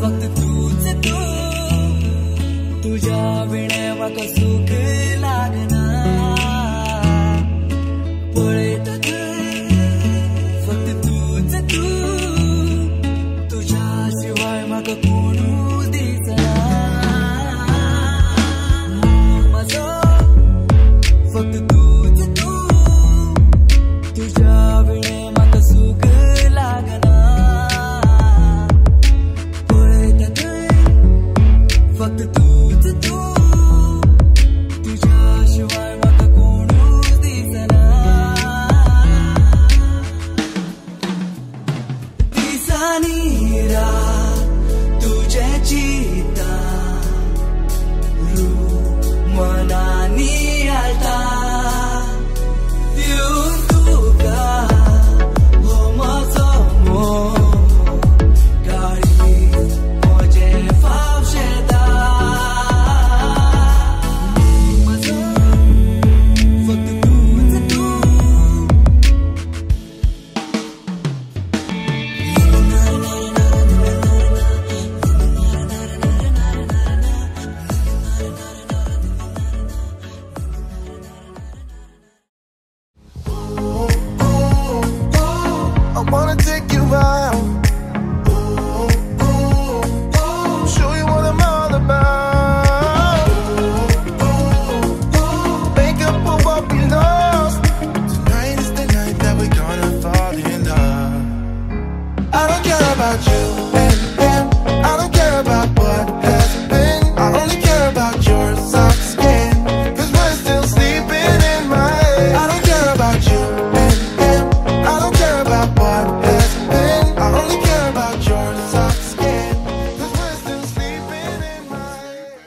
फक्त तूच तू तुझ्या विणे म्हाका सुख लागना पळयत फक्त तूच तू तुझ्या शिवाय म्हाका कोणूच दिसना माझो फक्त तूच तू तुझ्या विणे म्हाका सुख लागना पळयत फक्त तूच तू तुझ्या शिवाय म्हाका कोणूच दिसना दिसांनी रात तुझे चिता रूप मनानी आलता येऊन तुका हो माझो मोग गाडी म्हजे फावशेता माझो फक्त तूच तू I wanna take you out, show you what I'm all about. Make up for what we lost. Tonight is the night that we're gonna fall in love. I don't care about you and him. I don't care about what has been. I only care about your soft skin, 'cause we're still sleeping in my head. I don't care about you and him. I don't care about what has been. I only care about your soft skin, 'cause we're still sleeping in my head.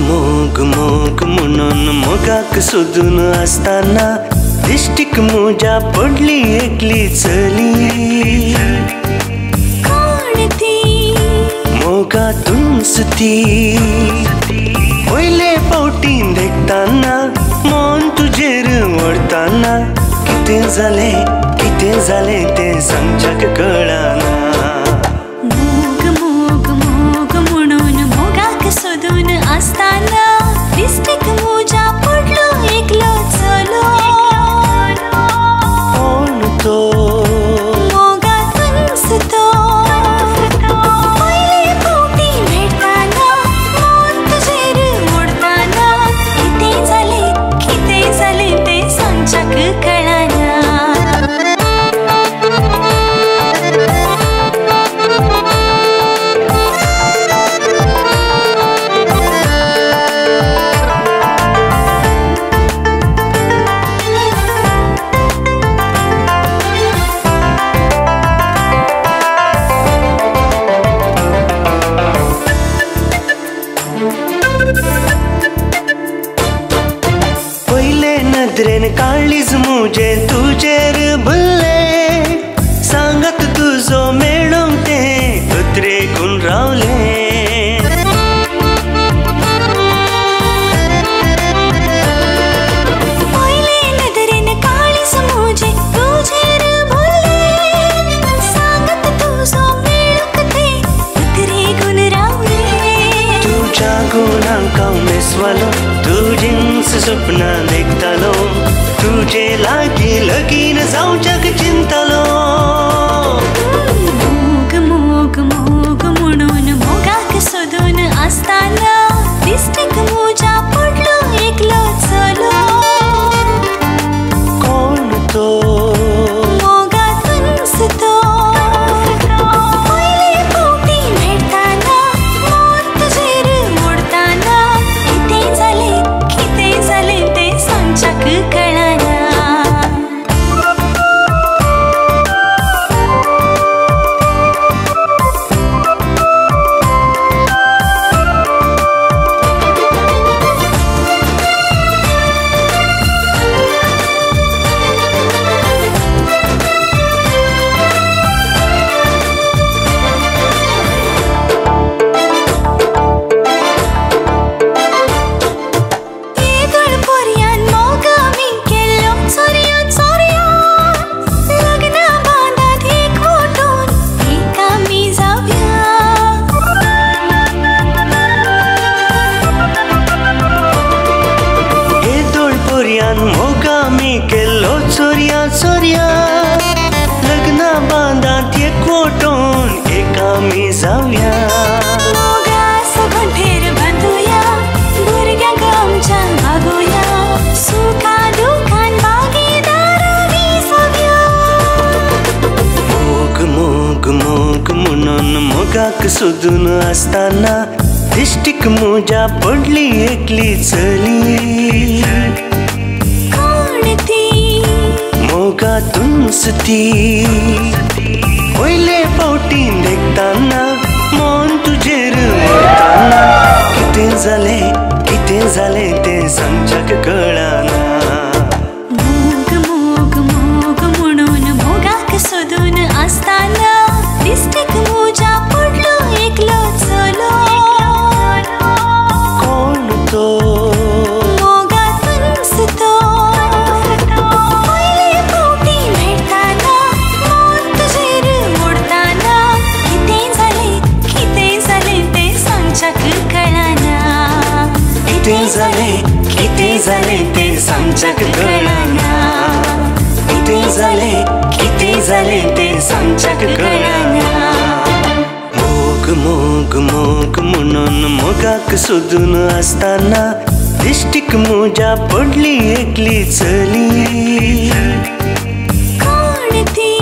मोग मोग म्हणून मोगाक सोदून असताना दिश्टीक म्हज्या पडली एकली चली कोण ती मोगातूनच ती पयले फावटीन देखताना मन तुजेर ओडताना कितें जालें तें सांगच्याक कळना मोग मोग मोग म्हणून मोगाक सोदून असताना दिश्टीक म्हज्या पडलो एकलो चलो कोण तो मोगातूनच तो पयले फावटी भेटताना मन तुजेर ओडताना कितें जालें तें सांगच्याक कळना पयले नदरेन काळीज मुजे तुजेर भुल्ले सांगत तुजो मेळूंक तें कत्रेकून रावले पयले नदरेन काळीज मुजे तुजेर भुल्ले सांगत तुजो मेळूंक तें कत्रेकून रावले तुझ्या गुणांक हांव मेसवालो तुजींच सपनां देखतालो तुजे लागीं लगीन जावच्याक चिंतलो मोग मोग मोग म्हणून मोगाक सोदून असताना दिश्टीक म्हज्या पडलो एकलो चलो कोण तो मोगातूनच तो पयले फावटी भेटताना मन तुजेर ओडताना कितें जालें तें सांगच्याक सोदून असताना दिष्टीक मोजा पडली एकली चली कोण ती मोगातूनच ती पहिले फावटी देखताना मन तुझेर वळताना कितें जालें तें सांगच्याक कळना मोग मोग मोग म्हणून मोगाक सोदून असताना दिसटीक मोजा पडलो एकलो चलो कोण तो मोगातूनच तो पहिले फावटी भेटताना मन तुझेर ओढताना कितें जालें तें सांगच्याक कळना कितें जालें तें सांगच्याक कळना कितें जालें तें सांगच्याक कळना मोग मोग मोग म्हणून मोगाक सोदून असताना दिष्टीक मोजा पडली एकली चली कोण ती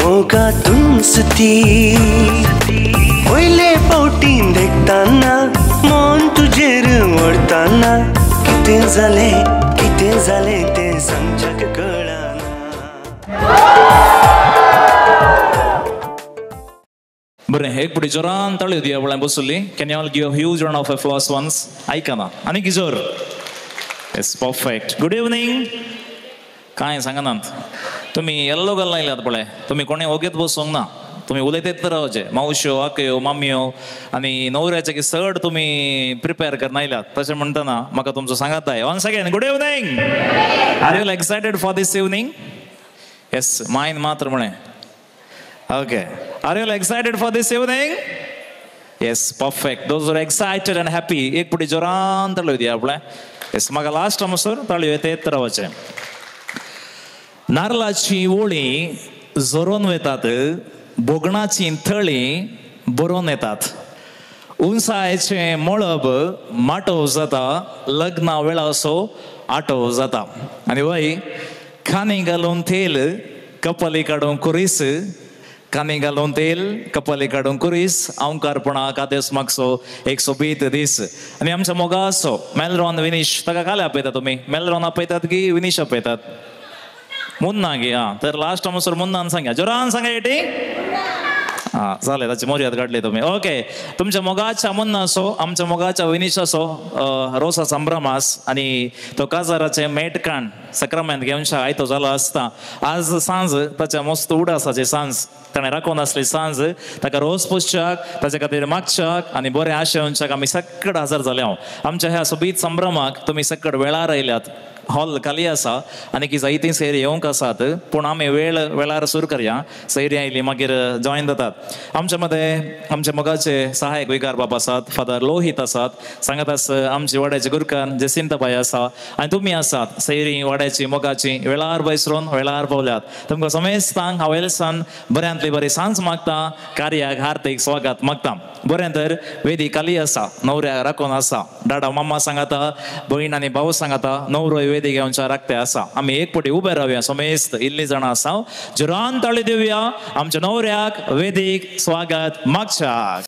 मोगातूनच ती पहिले फावटी देखताना मन तुझेर वळताना कितें जालें तें सांगच्याक कळना बरें एक पुटी जोरान ताळयो दिया वळ्यान बसुल्ली can you all give a huge round of applause once आयकना आनी की जोर येस परफेक्ट गुड इवनिंग कांय सांगनात तुमी येल्लो गल्ला आयल्यात पळय तुमी कोणें ओगेत बसोंक ना तुमी उलयतेत रावचे मावश्यो आकयो मामयो आनी न्हवऱ्याचे चड तुमी प्रिपेर करन आयल्यात तशें म्हणटना म्हाका तुमचो सांगात जाय once again good evening are you excited for this evening yes मायन मात्र म्हणे Okay. Are you all excited for this evening? Yes, perfect. Those who are excited and happy. एक पुटी जोरान ताळयो दिया आपल्या. Yes, म्हाका लास्ट टायमासर ताळयो येतेत रावचे. नारळाची ओळी जोरोन वतात, बोगणाची थळी बरोवन येतात. उंचायेचे मळब माटोव जाता, लग्ना वेळा असो आटोव जाता. आनी वय खानी घालून तेल कपली काडून कुरीस कानी घालून तेल कपली काडून कुरीस अवकारपणा कातेस मागसो 120 दीस आनी आमच्या मोगा असो मेलरॉन विनीश ताका काले आपयतात तुमी मेलरॉन आपयतात की विनीश आपयतात मुन्ना गे हा तर लास्ट टायमासर मुन्नान सांगा जोरान सांगा येटी हा जालें ताची मर्याद काडली तुमी ओके तुमच्या मोगाच्या मुन्ना असो आमच्या मोगाच्या विनीश असो रोसा संभ्रमास आनी तो काजाराचे मेटकाण सक्रामेंत घेवनशा आयतो जालो आसता आज सांज ताच्या मस्त उडासाची सांज ताणें राखून आसली सांज ताका रोस पुसच्याक ताचे खातीर मागच्याक आनी बरें आशेवनच्याक आमी सक्कड हजर जाले हांव आमच्या ह्या सोबीत संभ्रमाक तुमी सक्कड वेळार आयल्यात हॉल खाली आसा आनी की जायतीं सैरी येवंक आसात पूण आमी वेळार सुरू करया सैरी आयली मागीर जॉयन जातात आमच्या मदें आमचे मोगाचे सहायक विकार बाब आसात फादर लोहीत आसात सांगत आस आमची वाड्याची गुरकार जेसिंताबाई आसा आनी तुमी आसात सैरी वाड्याची मोगाची वेळार बैसरून वेळार पावल्यात तुमकां समेस्तांक हांव वेलसान बऱ्यांतली बरी सांज मागता कार्याक हार्दिक स्वागत मागता बरें तर वेदी खाली आसा न्हवऱ्याक राखून आसा डाडा मामा सांगाता भयण आनी भाऊ सांगाता न्हवरो वेदी घेवनच्या राखते आसा आमी एक पटी उबे रावया समेस्त इल्ली जाणां आसा जोरान ताळी दिवया आमच्या न्हवऱ्याक वेदीक स्वागत मागच्याक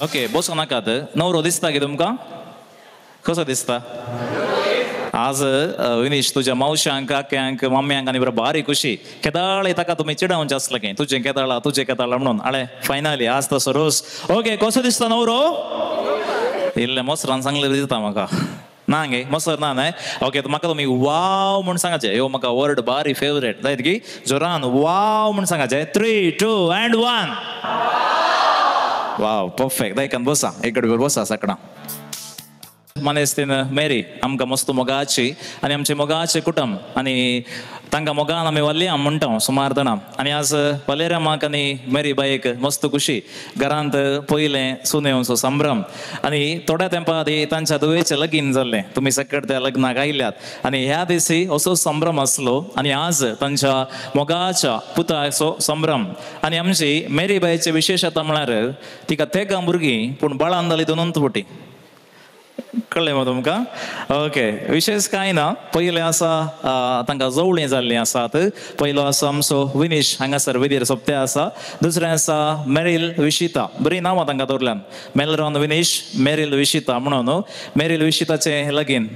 ओके बसो नाकात न्हवरो दिसता की तुमकां कसो दिसता आज विनीश तुझ्या मावश्यांक काक्यांक माम्यांक आनी बरो भारी खुशी केदाळे ताका तुमी चिडावचें आसलें की तुजें केदाळा म्हणून आळे फायनली आज तसो रोस ओके कसो दिसता न्हवरो इल्लें मोसरान सांगलें दिसता म्हाका ना गे मोसर ना न्हय ओके म्हाका तुमी वाव म्हूण सांगाचें ह्यो म्हाका वर्ड भारी फेवरेट जायत की जोरान वाव म्हूण सांगाचें 3, 2 and 1 वाव परफेक्ट दायकान बसा एक कडे बसा साकडां मनेस्तीन मेरी आमकां मस्त मोगाची आनी आमचे मोगाचे कुटुंब आनी तांकां मोगान आमी वल्ल्या म्हणटा सुमार जाणां आनी आज वलेरामाक आनी मेरी बायेक मस्त खुशी घरांत पयलें सुनेवचो संभ्रम आनी थोड्या तेंपा आदी तांच्या दुवेचें लगीन जाल्लें तुमी सकट त्या लग्नाक आयल्यात आनी ह्या दिसी असो संभ्रम आसलो आनी आज तांच्या मोगाच्या पुताचो संभ्रम आनी आमची मेरी बायेची विशेशता म्हळ्यार तिका तेगा भुरगीं पूण बाळान जाली दोनूच फुटी कळ्ळें मग तुमकां ओके विशेष कांय ना पयलें आसा तांकां जवळीं जाल्लीं आसात पयलो आसा आमचो विनीश हांगासर विधीर सोंपते आसा दुसरें आसा मेरील विशिता बरीं नांवां तांकां दवरल्यान मेलरॉन विनीश मेरील विशिता म्हणून मेरील विशिताचें लगीन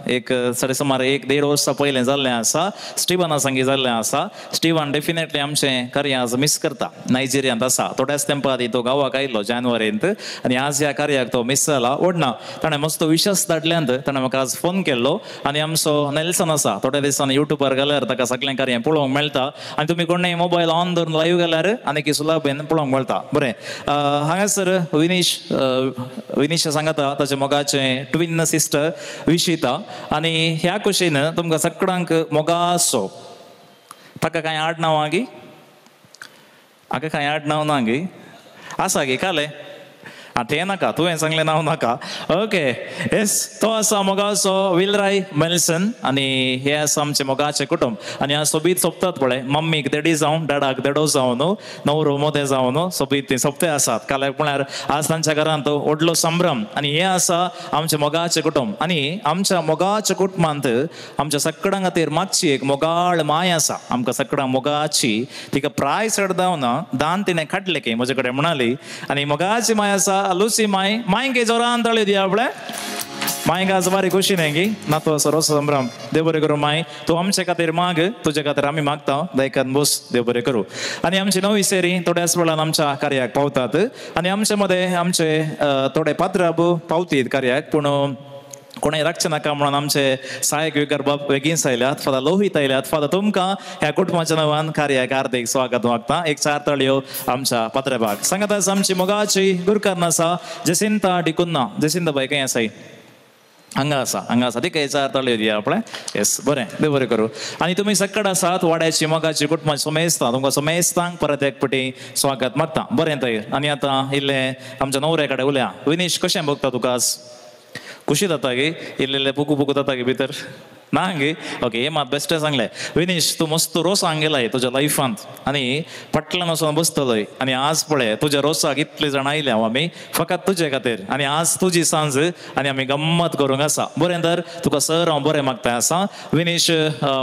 एक साडे सुमार 1-1.5 वर्सां पयलें जाल्लें आसा स्टिवना सांगी जाल्लें आसा स्टिवन डेफिनेटली आमचें कार्य आज मिस करता नायजेरियांत आसा थोड्याच तेंपा आदी तो गांवाक आयिल्लो जानेवारींत आनी आज ह्या कार्याक तो मिस जाला ओडना ताणें मस्त विशस धाडल्यांत ताणें म्हाका आज फोन केल्लो आनी आमचो नेल्सन आसा थोड्या दिसांनी युट्यूबार गेल्यार ताका सगळें कार्य पळोवंक मेळटा आनी तुमी कोणेय मोबायल ऑन दवरून लायव्ह गेल्यार आनी सुलभेन पळोवंक मेळटा बरें हांगासर विनीश सांगता ताच्या मोगाचें ट्विन सिस्टर विशिता आनी ह्या कुशीन तुमकां सगळ्यांक मोगासो ताका कांय आडनांवां गी हाका कांय आडनांव ना गी आसा गी काले तें नाका तुवें सांगलें नांव नाका ओके येस तो आसा मोगाचो विलराय मेल्सन आनी हे आसा आमचें मोगाचें कुटुंब आनी हांव सोबीत सोंपतात पळय मम्मीक देडी जावं डॅडाक देडो जावन न्हवरो मोदें जावन सोबीत तीं सोंपते आसात काल्याक म्हळ्यार आज तांच्या घरांत व्हडलो संभ्रम आनी हे आसा आमचें मोगाचें कुटुंब आनी आमच्या मोगाच्या कुटुंबांत आमच्या सगळ्यां खातीर मागची एक मोगाळ माय आसा आमकां सगळ्यांक मोगाची तिका प्राय चड जावना दान तिणें काडलें की म्हजे कडेन म्हणाली आनी मोगाची माय आसा लुसी मायंक जोरान ताळयो दिया आपल्या मायंक आज बारी खुशी न्ही गी नातू असो रोस संभ्रम देव बरें करूं माय तूं आमचे खातीर माग तुजे खातीर आमी मागता दयकान बस देव बरें करूं आनी आमची नवी सेरी थोड्याच वेळान आमच्या कार्याक पावतात आनी आमचे मदें आमचे थोडे पात्राब पावतीत कार्याक पूण कोणें राखचें नाका म्हणून आमचे सहायक विकार बाब बेगीन आयल्यात फादार लोहित आयल्यात फादार तुमकां ह्या कुटुंबाच्या नांवान कार्याक हार्दिक स्वागत मागता एक 4 ताळयो आमच्या पात्रेबाक सांगात आसा आमची मोगाची गुरकान्न आसा जसिंता डिकुन्ना जसिंता बाय खंय आसाय हांगा आसा ती 4 ताळयो दिया आपणें येस बरें देव बरें करूं आनी तुमी सक्कड आसात वाड्याची मोगाची कुटुंबाची सोमेस्तां तुमकां सोमेस्तांक परत एक पटी स्वागत मागता बरें थंय आनी आतां इल्लें आमच्या न्हवऱ्या कडेन उलया विनीश कशें भोगता तुका आज खुशी जाता गे इल्लें पुकू जाता गे भितर ना गे ओके हे मात बेश्टें सांगलें विनीश तूं मस्त रोस हांगेलाय तुज्या लायफांत आनी फाटल्यान वचून बसतलोय आनी आज पळय तुज्या रोसाक इतले जाण आयले हांव आमी फकत तुजे खातीर आनी आज तुजी सांज आनी आमी गम्मत करूंक आसा बरें तर तुका सर हांव बरें मागता आसा विनीश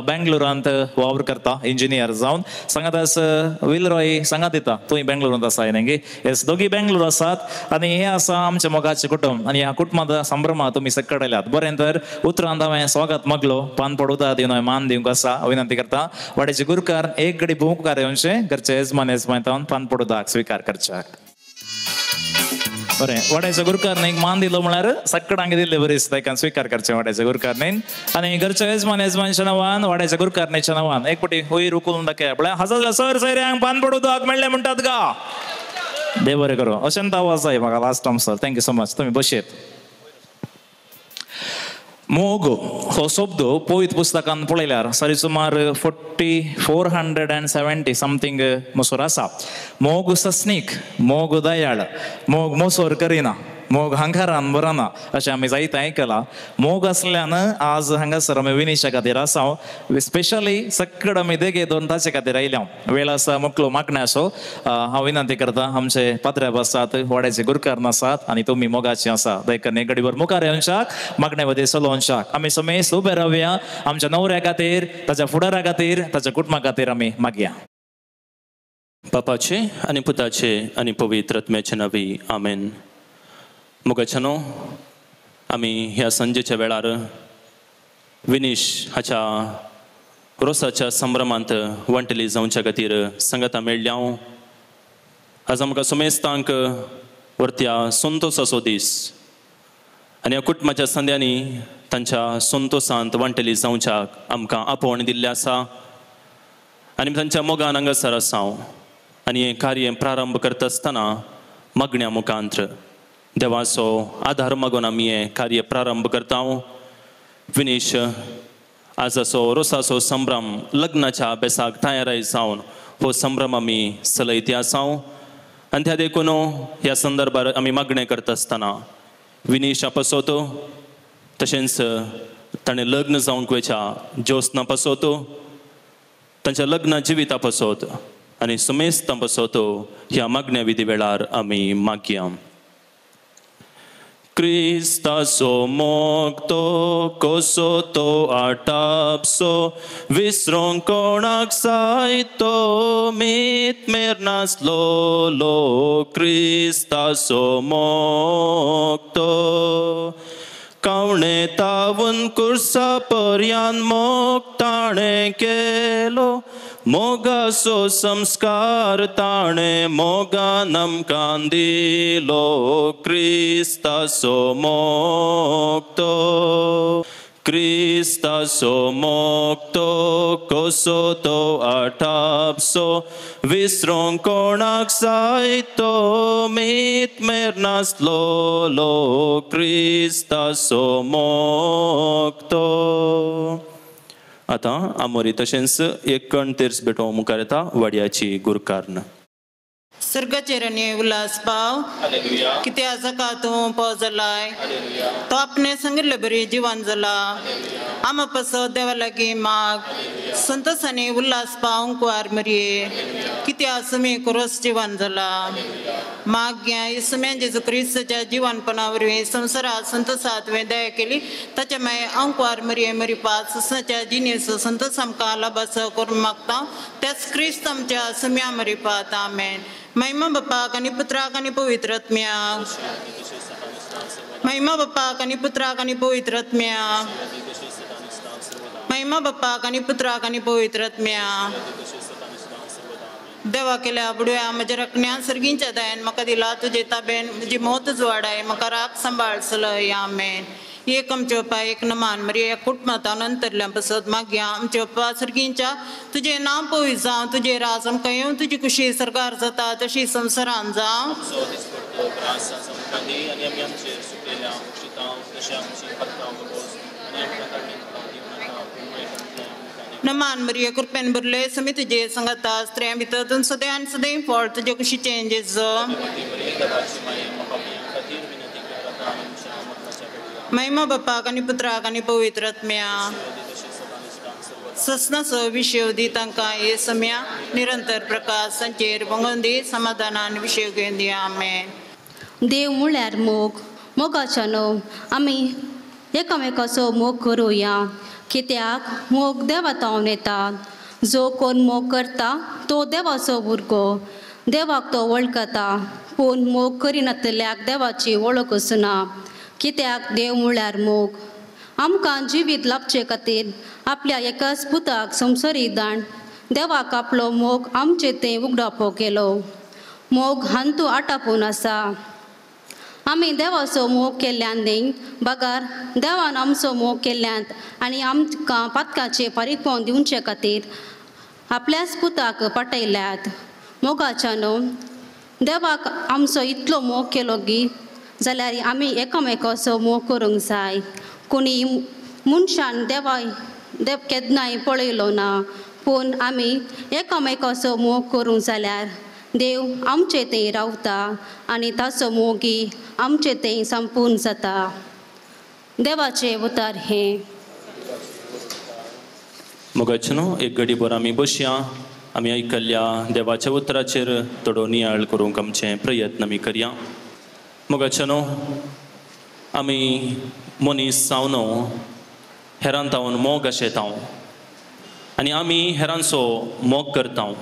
बेंगलोरांत वावर करता इंजिनियर जावन सांगात आस विलरॉय सांगात येता तुंय बेंगलोरांत आसा न्ही गे येस दोगी बेंगलोर आसात आनी हे आसा आमचें मोगाचें कुटुंब आनी ह्या कुटुंबांत संभ्रमा तुमी सकड आयल्यात बरें तर उतरांत हांवें स्वागत मागलो पान पडोवता दिवन मान दिवंक आसा विनंती करता वाड्याचे गुरकार एक घडी भोवकार येवचे घरचे येजमान पान पडोवपाक स्विकार करचे बरें वाड्याच्या गुरकारने एक मान दिलो म्हळ्यार सगळ्यांक दिल्ले बरें दिसता स्विकार करचे वाड्याच्या गुरकारनेन आनी घरच्या येजमानच्या नांवान वाड्याच्या गुरकारनेच्या नांवान एक पटी वयर उखलून दाखय म्हळ्यार हजार सर सैऱ्यांक पान पडोवपाक मेळ्ळें म्हणटात गा देव बरें करूं अशेंत आवाज जाय म्हाका last time sir thank you so much तुमी बशेत मोग हो शब्द पळयत पुस्तकान पळयल्यार सारी सुमार 470 समथींग मसूर आसा मोग सस्नीक मोग दयाळ मोग मोसोर करिना मोग हांकारान बरना अशें आमी जायते आयकलां मोग आसल्यान आज हांगासर आमी विनीशा खातीर आसा स्पेशली सक्कड आमी देगे दोन ताचे खातीर आयल्या वेळ आसा मोकलो मागण्याचो हांव विनंती करता आमचे पात्रेब आसात वाड्याचे गुरकार आसात आनी तुमी मोगाची आसा दयकन एक घडीभर मुखार येवनशाक मागणे मदीं चलोवनशाक आमी समेस्त उबे रावया आमच्या न्हवऱ्या खातीर ताच्या फुडारा खातीर ताच्या कुटुंबा खातीर आमी मागया बापाचे आनी पुताचे आनी पवित्र आत्म्याचे नांवी आमेन मोगाच्यानो आमी ह्या संजेच्या वेळार विनीश हाच्या रोसाच्या संभ्रमांत वंटली जावच्या खातीर संगता मेळ्ळ्या आज आमकां सुमेस्तांक वर्त्या संतोसाचो दीस आनी ह्या कुटुंबाच्या संद्यांनी तांच्या संतोसांत वंटली जावच्याक आमकां आपोवण दिल्लें आसा आनी तांच्या मोगान हांगासर आसा आनी हें कार्य प्रारंभ करता आसतना मागण्या मुखांत देवाचो आधार मागून आमी हें कार्य प्रारंभ करता विनीश आज असो रोसाचो संभ्रम लग्नाच्या अभ्यासाक तयाराय जावन हो संभ्रम आमी चलयते आसा आनी त्या देखून ह्या संदर्भार आमी मागणें करता आसतना विनीशा पासत तशेंच ताणें लग्न जावंक वेच्या ज्योत्स्ना पासत तांच्या लग्न जिविता पासत आनी सुमेस्तां पासत ह्या मागण्या विधी वेळार आमी मागया Cristaso mokto kosoto atapso visron konak saito mit mernas lolo Cristaso mokto कावणे तावन कुर्सा पर्यान मोग ताणे केलो मोगासो संस्कार ताणे मोगा नमकान दिलो क्रिस्तासो मोगतो क्रिस्तासो मोगतो कोसोतो आटापसो विसरोंक कोणाक सायतो मीत मेरनासलो लो क्रिस्तासो मोगतो. आता आमोरी तशेंच एक कण तेर्स बेटो मुखार येता वाड्याची गुरकार्ण. सर्गचरणी उल्हास पाव कित्या जका तूं पोजलाय तो आपणे संगिल्ले बरी जीवन जाला आम पसो देवा लागी माग संतोषानी उल्हास पाव कुवार मरिये कित्या सुमी कुरोस जीवन जाला माग घ्या इसम्या जेजू क्रिस्ताच्या जीवनपणा वरवीं संवसारात संतोषात तुवें दया केली ताच्या माय अंकुवार मरिये मरी पास सुसनाच्या जिनेसो संतोष आमकां लाभास करून मागता त्याच क्रिस्त आमच्या सुम्या मरी पात आमेन. महिमा बापाक आनी पुत्राक आनी पवित्र आत्म्याक महिमा बापाक आनी पुत्राक आनी पवित्र आत्म्याक महिमा बापाक आनी पुत्राक आनी पवित्र आत्म्याक. देवा केल्या बुडव्या म्हज्या रकण्या सर्गींच्या दयान म्हाका दिला तुजे ताब्यान म्हजी मोतच वाडाय म्हाका राख सांबाळ चलय आमेन. एक आमचे पप्पा एक नमान मरी एक कुटुंबांत अंतरल्या बसत मागया आमचे पप्पा सर्गींच्या तुझे नाम पवित्र जावं तुझे राज आमकां येवं तुजी कुशी सरकार जाता तशी संवसारान जावं. नमान मरिये कृपेन भरले समी तुजे संगता स्त्रियां भितर तूं सदैव सदैव फळ तुजे कुशी चेंजीस महिमा बापाक आनी पुत्राक आनी पवित्र आत्म्याक ससनाचो विशय दी तांकां हे सम्या निरंतर प्रकाश तांचेर वंगोवन दी समाधानान विशय घेवन दी आमेन. देव म्हळ्यार मोग मोगाच्यानो आमी एकामेकाचो मोग करुया कित्याक मोग देवातावन येता. जो कोण मोग करता तो देवाचो भुरगो देवाक तो वळखता पूण मोग करिनातल्याक देवाची वळख आसना कित्याक देव म्हळ्यार मोग. आमकां जिवीत लाभचे खातीर आपल्या एकाच पुताक संवसारीक दान देवाक आपलो मोग आमचे ते उगडावपो केलो. मोग हांतू आटापून आसा. आमी देवाचो मोग केल्ल्यान न्ही बागार देवान आमचो मोग केल्ल्यात आनी आमकां पातकाचे फारीकपण दिवचे खातीर आपल्याच पुताक पाठयल्यात. मोगाच्यानो देवाक आमचो इतलो मोग केलो गी जाल्यार आमी एकामेकाचो मोग करूंक जाय. कोणी मनशान देव केन्नाय पळयलो ना पूण आमी एकामेकाचो मोग करूंक जाल्यार देव आमचे थंय रावता आनी ताचो मोगी आमचे थंय संपूर्ण जाता. देवाचे उतार हे. मोगाचनो एक घडीभर आमी बसया आमी आयकल्ल्या देवाच्या उतराचेर थोडो नियाळ करूंक आमचे प्रयत्न आमी करया. मोगाचनो आमी मनीस जावन हेरांत तावन मोग आशेता आनी आमी हेरांचो मोग करता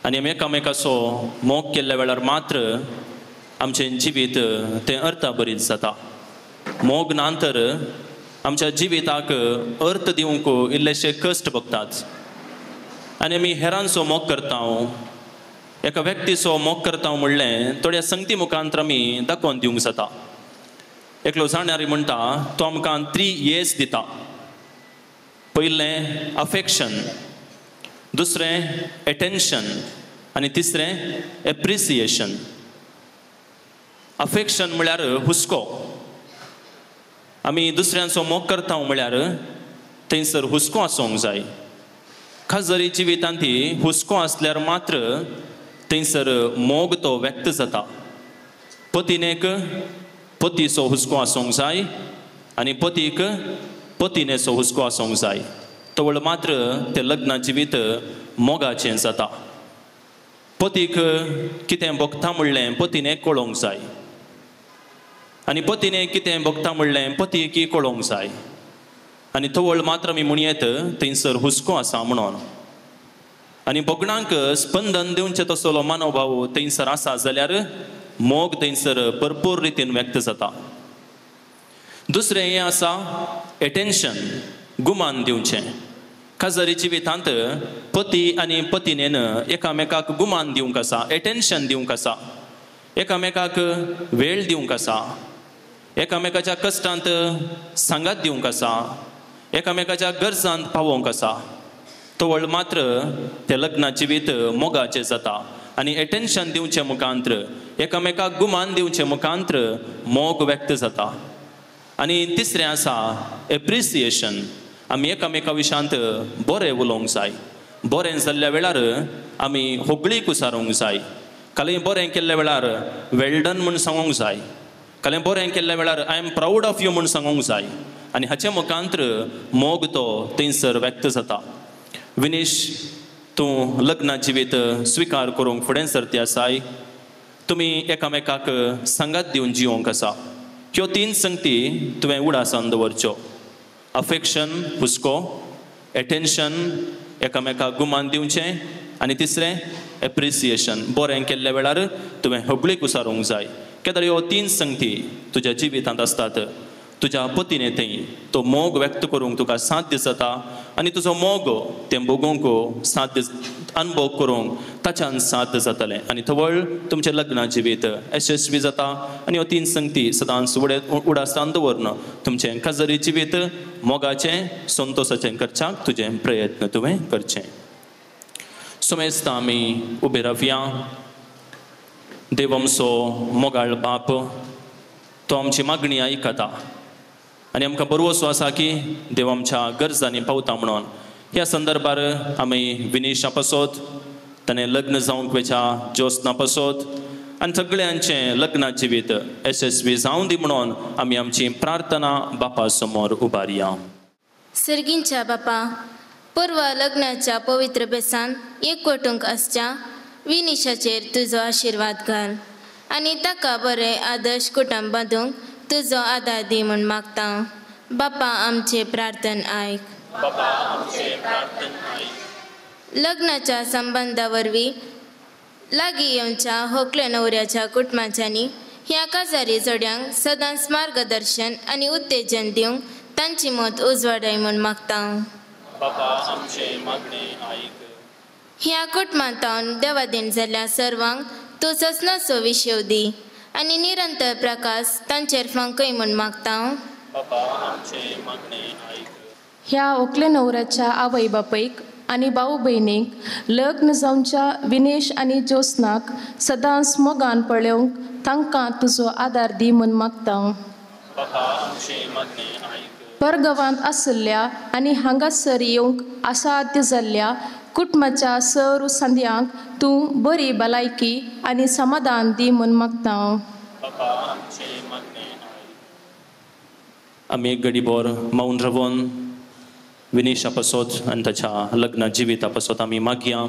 आनी आमी एकामेकाचो मोग केल्ल्या वेळार मात्र आमचें जिवीत तें अर्था बरीत जाता. मोग नांतर आमच्या जिविताक अर्थ दिवंक इल्लेशे कश्ट भोगतात आनी आमी हेरांचो मोग करता एका व्यक्तीचो मोग करता म्हणलें थोड्या संगती मुखांतर आमी दाखोवन दिवंक जाता. एकलो जाणारी म्हणटा तो आमकां 3 येस दिता. पयलें अफेक्शन, दुसरें एटेन्शन आनी तिसरें एप्रिसिएशन. अफेक्शन म्हळ्यार हुस्को. आमी दुसऱ्यांचो मोग करता म्हळ्यार थंयसर हुस्को आसूंक जाय. खास जरी जिवितांत हुस्को आसल्यार मात्र थंयसर मोग तो व्यक्त जाता. पतीनेक पतीचो हुस्को आसूंक जाय आनी पतीक पतीनेचो हुस्को आसूंक जाय. तवळ मात्र तें लग्न जिवीत मोगाचें जाता. पतीक कितें भोगता म्हणलें पतीने कळोवंक जाय. आनी पतीने कितें भोगता म्हणलें पती की कळोवंक जाय आनी थवळ मात्र आमी म्हणयेत थंयसर हुस्को आसा म्हणून आनी भोगणांक स्पंदन दिवचें तसलो मनोभाव थंयसर आसा जाल्यार मोग थंयसर भरपूर रितीन व्यक्त जाता. दुसरें हें आसा एटेन्शन गुमान दिवचें. काजरी जिवितांत पती आनी पत्नीन एकामेकाक गुमान दिवंक आसा, एटेन्शन दिवंक आसा, एकामेकाक वेळ दिवंक आसा, एकामेकाच्या कश्टांत सांगात दिवंक आसा, एकामेकाच्या गरजांत पावोवंक आसा. तवळ मात्र तें लग्ना जिवीत मोगाचें जाता आनी एटेन्शन दिवचे मुखांत्र एकामेकाक गुमान दिवचे मुखांत्र मोग व्यक्त जाता. आनी तिसरें आसा एप्रिसिएशन. आमी एकामेका विशांत बरें उलोवंक जाय. बरें जाल्ल्या वेळार आमी होगळीक उसारूंक जाय. कालें बरें केल्ल्या वेळार वेल डन म्हूण सांगूंक जाय. कालें बरें केल्ल्या वेळार I am proud of you म्हूण सांगूंक जाय. आनी हाचे मुखांत्र मोग तो थंयसर व्यक्त जाता. विनीश, तूं लग्ना जिवीत स्विकार करूंक फुडें सरती आसाय. तुमी एकामेकाक सांगात दिवन जिवोवंक आसा. ह्यो 3 संगती तुवें उडासान दवरच्यो. अफेक्शन हुस्को, एटेन्शन एकामेकाक गुमान दिवचें आनी तिसरें एप्रिसिएशन बरें केल्ल्या वेळार तुवें हबळीक उसारूंक जाय. कित्याक ह्यो 3 संगती तुज्या जिवितांत असतात. तुज्या पतीने थंय तो मोग व्यक्त करूंक तुका साध्य जाता आनी तुजो मोग तें भोगूंक साध्य अनुभव करूंक ताच्यान साध्य जातलें आनी थवळ तुमचें लग्ना जिवीत यशस्वी जाता. आनी ह्यो 3 संगती सदांच उडासान दवरन तुमचें काजरी जिवीत मोगाचें संतोशाचें करच्याक तुजें प्रयत्न तुवें करचें. सुमेस्त आमी उबे रावया. देव आमचो मोगाळ बाप, तो आमची मागणी आयकता आनी आमकां बरो असो आसा की देव आमच्या गरजांनी पावता म्हणून. ह्या संदर्भार आमी विनीशा पासत ताणें लग्न जावंक वेच्या ज्योत्स्ना पासत आनी सगळ्यांचें लग्ना जिवीत यशस्वी जावं दी म्हणून आमी आमची प्रार्थना बापा समोर उबारया. सर्गींच्या बापा, पूर्व लग्नाच्या पवित्र बेसान एकवटूंक आसच्या विनीशाचेर तुजो आशिर्वाद घाल आनी ताका बरें आदर्श कुटुंब बांदूंक तुजो आदार दी म्हूण मागता. बापा, आमचे प्रार्थन आयक. लग्नाच्या संबंदा वरवीं लागीं येवच्या होकले न्हवऱ्याच्या कुटुंबाच्यांनी ह्या काजारी जोड्यांक सदांच मार्गदर्शन आनी उत्तेजन दिवंक तांची मत उजवाडाय म्हूण मागता. ह्या कुटुंबांत देवादीन जाल्ल्या सर्वांक तूं ससनाचो विशेव दी आनी निरंतर प्रकाश तांचेर फांकय म्हूण मागता. ह्या ओकले न्हवऱ्याच्या आवय बापयक आनी भाऊ भयणीक लग्न जावच्या विनेश आनी ज्योत्स्नाक सदांच मोगान पळोवंक तांकां तुजो आदार दी म्हूण मागता. परगांवांत आशिल्ल्या आनी हांगासर येवंक आसाध्य जाल्ल्या कुटुंबाच्या सर्व संद्यांक तूं बरी भलायकी आनी समाधान दी म्हूण मागता. आमी एक घडीभर मौन रावन विनीशा पासत आनी ताच्या लग्ना जिविता पासत आमी मागया.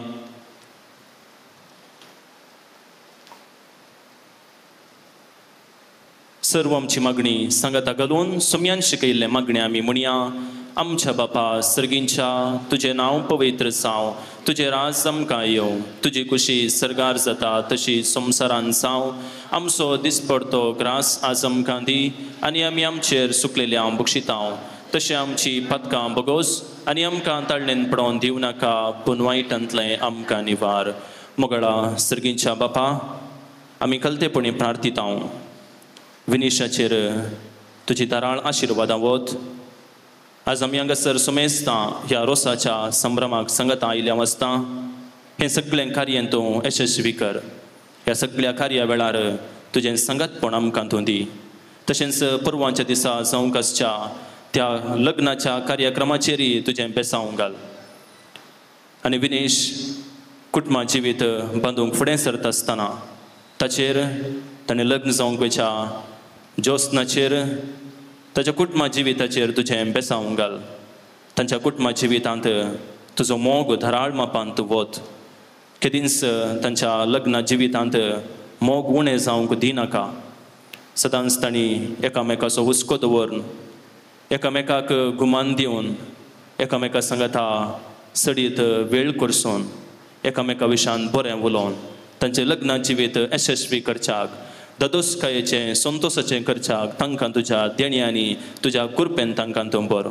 सर्व आमची मागणी सांगाता घालून सुमयान शिकयल्ले मागणी आमी म्हणया. आमच्या बापा सर्गींच्या, तुजें नांव पवित्र जावं, तुजें राज आमकां येवं, तुजी कुशी सर्गार जाता तशी संवसारांत जावं. आमचो दिसपडतो ग्रास आज आमकां दी आनी आमी आमचेर सुकलेल्या बक्षितांव तशें आमची पदकां बगोस आनी आमकां ताळणेन पडोवन दिवं नाका, पूण वायटांतलें आमकां निवार. मोगळा सर्गींच्या बापा, आमी कलतेपणी प्रार्थितांव विनीशाचेर तुजी दाराळ आशिर्वादां वत. आज आमी हांगासर सुमेस्तां ह्या रोसाच्या संभ्रमाक सांगता आयल्या वाजता हें सगळें कार्य तूं यशस्वी कर. ह्या सगळ्या कार्या वेळार तुजें सांगतपण आमकां तूं दी. तशेंच परवांच्या दिसा जावंक आसच्या त्या लग्नाच्या कार्यक्रमाचेरय तुजें बेसांव घाल. आनी विनीश कुटुंबा जिवीत बांदूंक फुडें सरत आसतना ताचेर ताणें लग्न जावंक वेच्या ज्योत्स्नाचेर ताच्या कुटुंबा जिविताचेर तुजें बेसांव घाल. तांच्या कुटुंबा जिवितांत तुजो मोग धराळ मापान तूं वत. केदींच तांच्या लग्ना जिवितांत मोग उणें जावंक दिनाका. सदांच तांणी एकामेकाचो हुस्को दवरून एकामेकाक गुमान दिवन एकामेका सांगता सडीत वेळ करसून एकामेका विशयान बरें उलोवन तांचें लग्नाची जिवीत यशस्वी करच्याक ददोसकायेचें संतोशाचें करच्याक तांकां तुज्या देणयांनी तुज्या कृपेन तांकां तूं बरो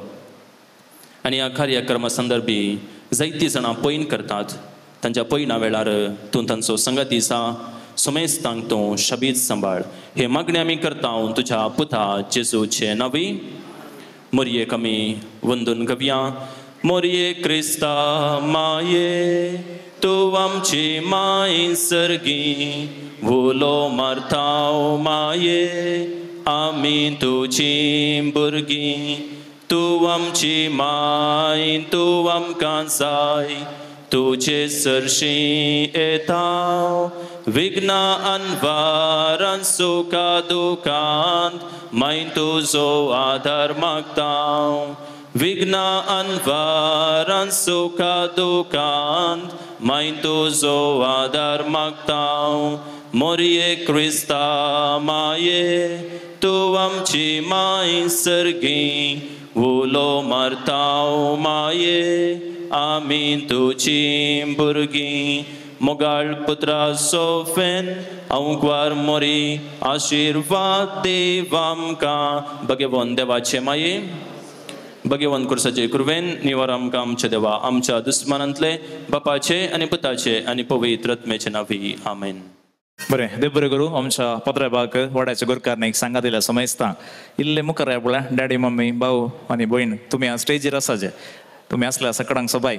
आनी ह्या कार्यक्रमा संदर्भी जायतीं जाणां पैन करतात तांच्या पैना वेळार तूं तांचो संगती सा सुमेस्तांक तूं शबीत सांबाळ हे मागणी आमी करता तुज्या पुता जेजूचे नांवी मोरयेक आमी वंदून घेवया मोरये क्रिस्ता माये तूं आमची माय सर्गी वोलो मारताव माये आमी तुजी भुरगीं तूं आमची माय तूं आमकां जाय तुजे सरशी येताव विघ्ना आनवारान सुखा दुखांत माय तुजो आदार मागताव विघ्ना आनवारान सुखा दुखांत माय तुजो आदार मागताव मोरये क्रिस्ता माये तूं आमची माय सर्गी वोलो मारताव माये आमी तुजी भुरगीं मोगाळ पुत्रा सोफेन अवंकवार मोरी आशिर्वाद देव आमकां भगवंत देवाचे माये भगवंत कुर्साचे कुरवेन निवार आमकां आमचे देवा आमच्या दुस्मानांतले बापाचे आनी पुताचे आनी पवित्र आत्म्याचे नांवी आमेन. बरें देव बरें करूं आमच्या पत्राबाक वड्याच्या गुरकारने सांगा दिल्या समजता इल्ले मुखार या पळय डॅडी मम्मी भाऊ आनी भयण तुमी हांगा स्टेजीर आसाचे तुमी आसल्या सकाळांक सबाय.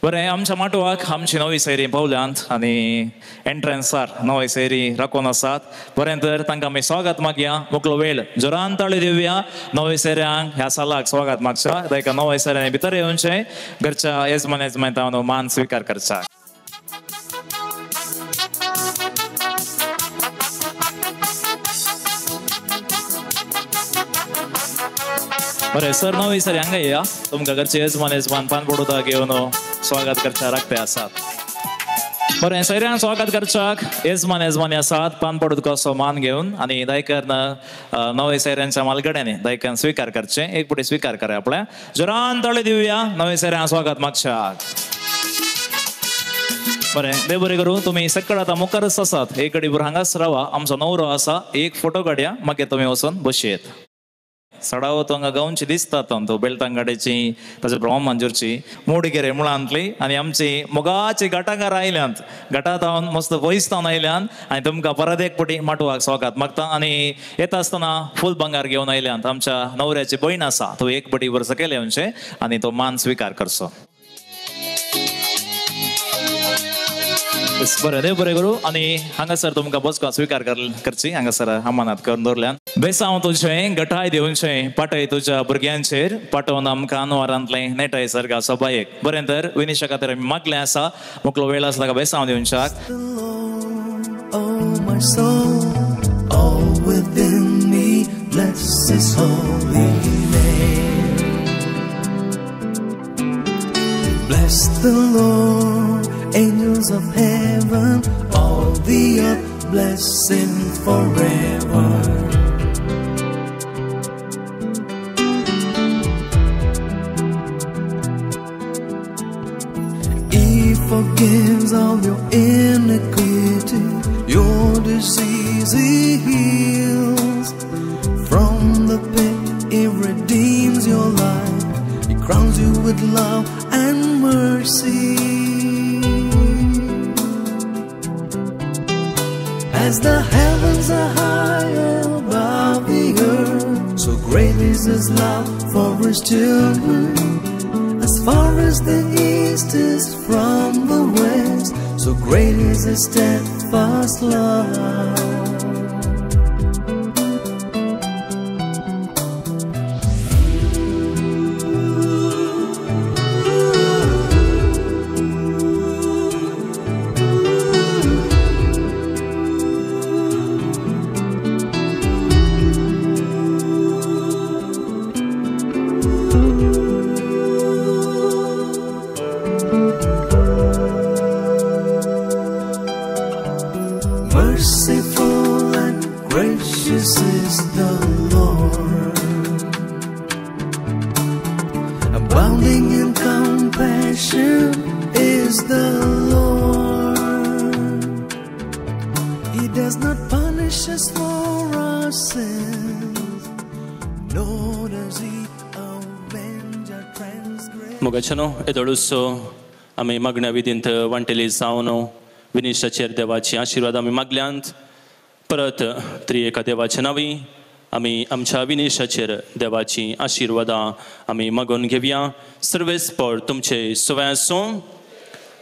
बरें आमच्या माटोवाक आमची नवी सैरी पावल्यांत आनी एंट्रन्सार नवी सैरी राखून आसात. बरें तर तांकां आमी स्वागत मागया मोकलो वेळ जोरान ताळी दिवया नवे सैऱ्यांक ह्या सालाक स्वागत मागच्या ताका नवे सैऱ्यांनी भितर येवचें घरच्या येजमान मान स्विकार करचा. बरें सर नवी सर हांगा या तुमकां घरचे येजमान पान पडोवता घेवन स्वागत करच्या राखते आसात. बरें सैऱ्यांक स्वागत करच्याक येजमान आसात पान पडोवत कसो मान घेवन आनी दायकर नवे सैऱ्यांच्या मालगड्यांनी दायकान स्विकार करचें एक पुटी स्विकार करा आपल्या जोरान ताळी दिवया नवे सैऱ्यांक स्वागत मागच्याक. बरें देव बरें करूं तुमी सकळ आतां मुखारच आसात एक घडी भर हांगाच रावा आमचो नवरो आसा एक फोटो काडया मागीर तुमी वचून बसयेत. सडावत हांगा गांवची दिसतात तो बेळतांगाड्याची ताचे प्रमाण मंजूरची मोडगेरे मुळांतली आनी आमची मोगाची घाटांगार आयल्यांत घाटांत हांव मस्त वयस्तावन आयल्यांत आनी तुमकां परत एक पटी माटोवाक स्वागत मागता. आनी येता आसतना फूल बंगार घेवन आयल्यांत आमच्या नवऱ्याची भयण आसा तो एक पटी वर सकयल येवचें आनी तो मान स्विकार करचो. बरें देव बरें करूं आनी हांगासर तुमकां बसका स्विकार करची हांगासर आमानात करून दवरल्यान बेसांव तुजें घटाय दिवचें पाटय तुज्या भुरग्यांचेर पाठोवन आमकां अनवरांतलें नेटाय सारका सबायेक. बरें तर विनिशा खातीर आमी मागलें आसा मोकलो वेळ आसला ताका बेसांव दिवच्याक. Bless the Lord, angels of heaven, all the earth blessing forever. He forgives all your iniquity, your disease He heals. From the pit He redeems your life, He crowns you with love and mercy. As the heavens are high above the earth, so great is His love for His children. As far as the east is from the west, so great is His steadfast love. Merciful gracious for our sins, nor does he avenge our transgressions. मोगाचनो एदळुसो आमी मागण्या विधींत वांटेली जावन विनिशाचेर देवाची आशिर्वाद आमी मागल्यांत परत त्रिएका देवाच्या नावी आमी आमच्या विनिशाचेर देवाची आशिर्वादां आमी मागून घेवया. सर्वेस्पर तुमचे सुवासो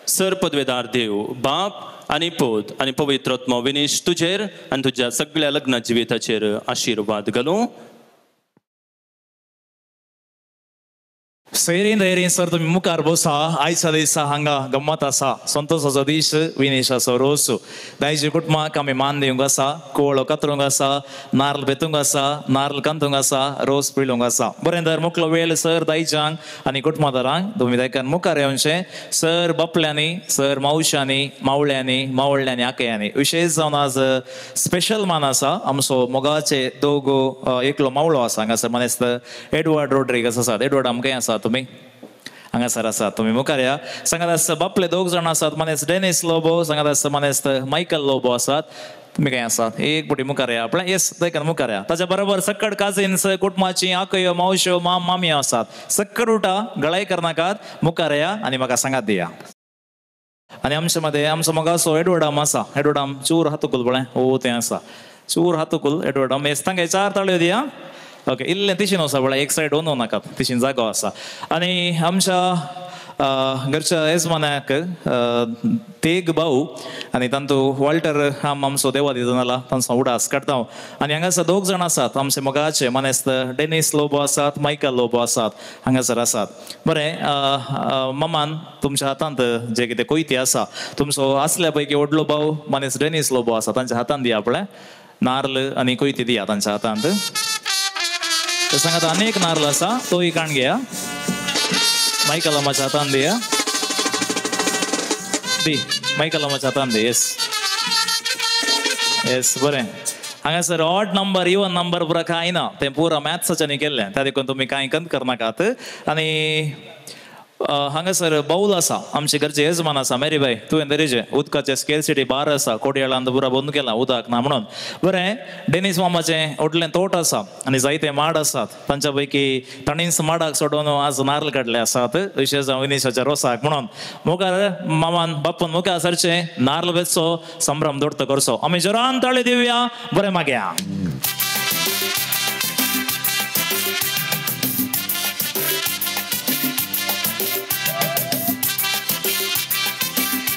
सर पदवेदार देव बाप आनी पोत आनी पवित्रात्मा विनिश तुजेर आनी तुज्या सगळ्या लग्न जिविताचेर आशिर्वाद घालूं. सैरीन धैर्य सर तुम्ही मुखार बसा. आयच्या दिसा हांगा गम्मत आसा, संतोषाचो दीस, विनेशाचो रोस. दायजी कुटुंबाक आमी मान दिवंक आसा, कोवळो कातरूंक आसा, नारळ बेतूंक आसा, नारळ कांतूंक आसा, रोस पिळूंक आसा. बरें तर मुखलो वेळ सर दायजांक आनी कुटुंबादारांक तुम्ही दायकान मुखार येवचें. सर बापल्यांनी, सर मावश्यांनी, मावळ्यांनी, मावळ्यांनी, आकयांनी विशेष जावन आज स्पेशल मान आसा. आमचो मोगाचे दोगो एकलो मावळो आसा हांगासर मनेस्त एडवर्ड रोड्रिगस आसात. एडवर्ड आमकां आसा तुम्ही हांगासर आसात, तुम्ही मुखार या. सांगात आसता बापले दोग जाण आसात, मनेस्त डेनिस लोबो, सांगात आसता मनेस्त मायकल लोबो आसात. तुम्ही काय आसात एक पुटी मुखार या आपल्या येस दायकान मुखार या. ताच्या बरोबर सक्कड काजिन्स कुटुंबाची आकयो मावश्यो माम मामी आसात. सक्कड उठा, गळाई करनाकात, मुखार या आनी म्हाका सांगात दिया. आनी आमच्या मध्ये आमचो मोगासो एडवर्डाम आसा. एडवर्डाम चूर हातुकूल बळें ओ तें आसा चूर हातुकूल एडवर्डाम येस तांगे 4 ताळयो दिया. ओके इल्लें तिशीन आसा बळें एक सायड ओनू नाकात, तिशीन जागो आसा. आनी आमच्या घरच्या येजमान्याक तेग भाऊ आनी तांतू वॉल्टर आम आमचो देवा दिता नाला तांचो उडास काडटा हांव. आनी हांगासर दोग जाण आसात आमचे मोगाचे मनेस्त डेनिस लोबो आसात, मायकल लोबो आसात हांगासर आसात. बरें मामान तुमच्या हातांत जे कितें कोयती आसा तुमचो आसल्या पैकी व्हडलो भाऊ मनेस डेनिस लोबो आसा तांच्या हातांत दिया आपल्या नारळ आनी कोयती दिया तांच्या हातांत. ते सांगात अनेक नारळ आसा तोय काण घेया. मायकल आमाच्या हातांत दिया दी मायकल आमाच्या हातांत दी. येस येस बरें. हांगासर ऑड नंबर इवन नंबर पुरा कांय ना, तें पुरा मॅथ्साच्यानी केल्लें त्या देखून तुमी कांय कंत करनाकात. आनी हांगासर बाऊल आसा आमचे घरचे येजमान आसा मेरीबाई तुवें दरेजे उदकाचे स्केरसिटी बार आसा कोडयाळांत पुरा बंद केला उदक ना म्हणून. बरें डेनिस मामाचें व्हडलें तोट आसा आनी जायते माड आसात. तांच्या पैकी ताणींच माडाक सोडून आज नारळ काडले आसात विशेश जावन विनिशाच्या रोसाक म्हणून. मुखार मामान बापून मुखार सरचे नारळ बेचचो संभ्रम दोडतो करचो. आमी जोरान ताळी दिवया. बरें मागया.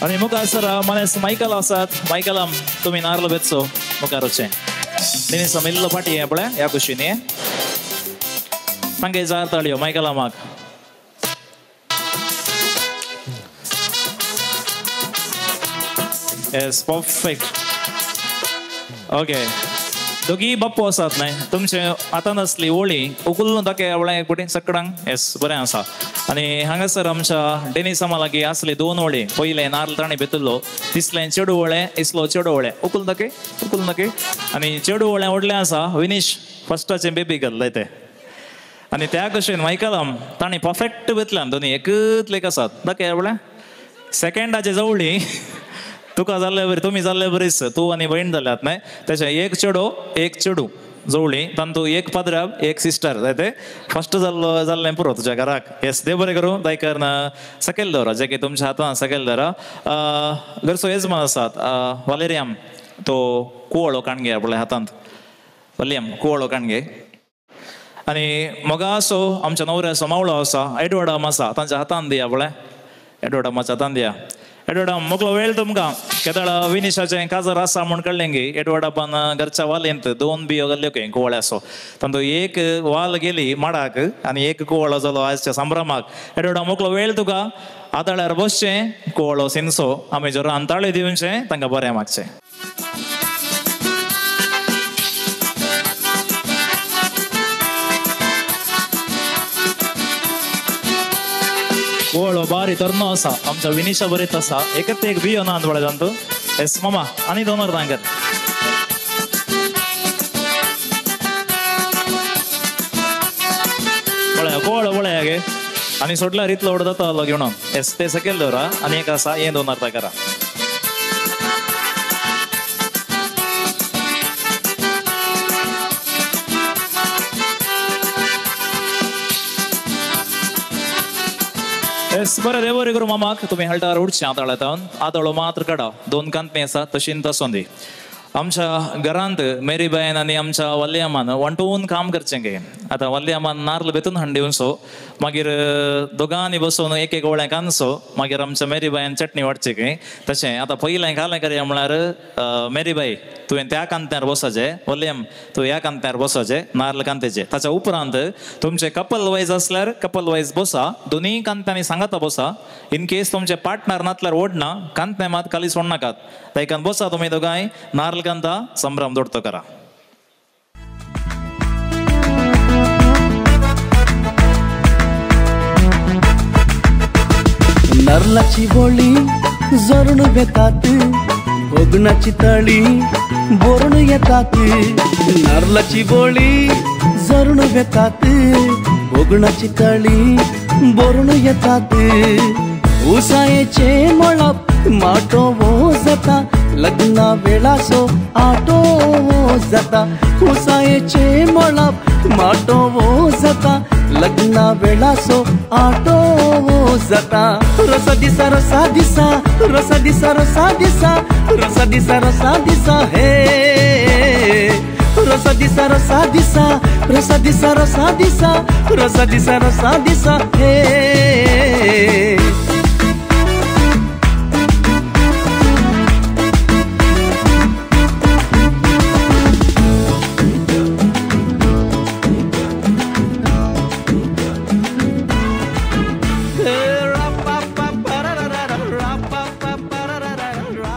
आणि मुखार सर मनेस मायकल आसात. मायकलाम तुम्ही नारळ बेचचो मुखार वचचें. डेनिस मिल्लो पाटी आपल्या ह्या खुशीनी तांगे 4 ताळयो मायकलामाक. Yes perfect. ओके दोगी बाप्पू आसात न्हय तुमचे हातांत आसली ओळी उखलून दाखय आवळे एक पुटी सक्कडांक. येस बरें आसा. आनी हांगासर आमच्या डेनिसामा लागीं आसली 2 वळी. पयलें नारळ ताणी बेतलो दिसलें चेडू वळें इसलो चेडू वळें उखलून दाखय. आनी चेडू वळें व्हडलें आसा विनिश फस्टाचें बेबी घातलें तें. आनी त्या कशेन मायकलाम ताणी परफेक्ट बेतल्यान दोनी एकच लेक आसात दाखय आवळे. सेकंडाचे जवळी तुका जाल्ले बरें तुमी जाल्ले बरीच तूं आनी भयण जाल्यात न्हय तेचे एक चेडू जवळी तांतू एक पाद्राब एक सिस्टर जाय ते फर्स्ट जाल्लें पुरो तुज्या घराक. येस देव बरें करूं. दायकर सकयल दवरा जे की तुमच्या हातांत सकयल दवरा. घरचो येजमान आसात वालेरियाम तो कुवळो काणगे आपल्या हातांत. वलियम कुवळो काणगे. आनी मोगासो आमच्या नवऱ्याचो मावळो आसा एडवर्डाम आसा तांच्या हातांत दिया पळय. एडवर्डामाच्या हातांत दिया. एडवर्डाम मोकलो वेळ तुमकां केदळ विनिशाचें काजर आसा म्हूण कळ्ळें गे. एडवर्डापान घरच्या वालेंत 2 बियो घाल्ल्यो खंय कुवळ्याचो. तांतू एक वाल गेली माडाक आनी एक कुवळो जालो आयच्या संभ्रमाक. एडवर्डाम मोकलो वेळ तुका आताळ्यार बसचें कुवळो सिनसो आमी जोरान ताळयो दिवचें तांकां बरें मागचें. कुवळो बारी तरनो आसा आमच्या विनिशा बरीत आसा. एकच एक बियो ना बळें जाणतो. येस मामा आनी 2 तांकर. बळ्या कुवळो बळ्या गे आनी सोडल्यार इतलो व्हड जाता आलो घेवन. येस ते सकयल दवरा आनी एक आसा हें 2 तांकरां. येस बरें देव बरें करूं मामाक तुमी हळटार उडचें आतां आदोळो मात्र काडा 2 कांतणी आसा तशीन तसोंदी आमच्या घरांत मेरीबायन आनी आमच्या वल्ल्यामान वंटून काम करचें गे आतां वल्ल्यामान नारळ बेतून हाडून सो मागीर दोगांनी बसून एक एक वळ्याक आनसो मागीर आमच्या मेरीबायन चटणी वाडचे गे तशें आतां पयलें घालें करया म्हळ्यार मेरीबाई तुवें त्या कांत्यार बसचें वल्ल्याम तूं ह्या कांत्यार बसचें नारळ कांतेचें ताच्या उपरांत तुमचें कपल वायज आसल्यार कपल वायज बसा दोनी कांत्यांनी सांगाता बसा इन केस तुमचें पार्टनर नासल्यार ओडना कांतें मात खाली सोड नाकात तायकान बसा तुमी दोगांय नारळ कांता संभ्रम दोडतो करा नारळाची बोळी जरून घेतात भोगणाची तळी बोरून येतात नारळाची बोळी जरून घेतात भोगणाची तळी बोरून येतात उसायेचे मळप माटो वो जाता लग्ना वेळा सो आटो वो जाता उसायेचे मळप माटो वो जाता लग्ना वेळा सो आटो वो जाता रसा दिसा रसा दिसा रसा दिसा रसा दिसा रसा दिसा रसा दिसा हे रसा दिसा रसा दिसा रसा दिसा रसा दिसा रसा दिसा रसा दिसा हे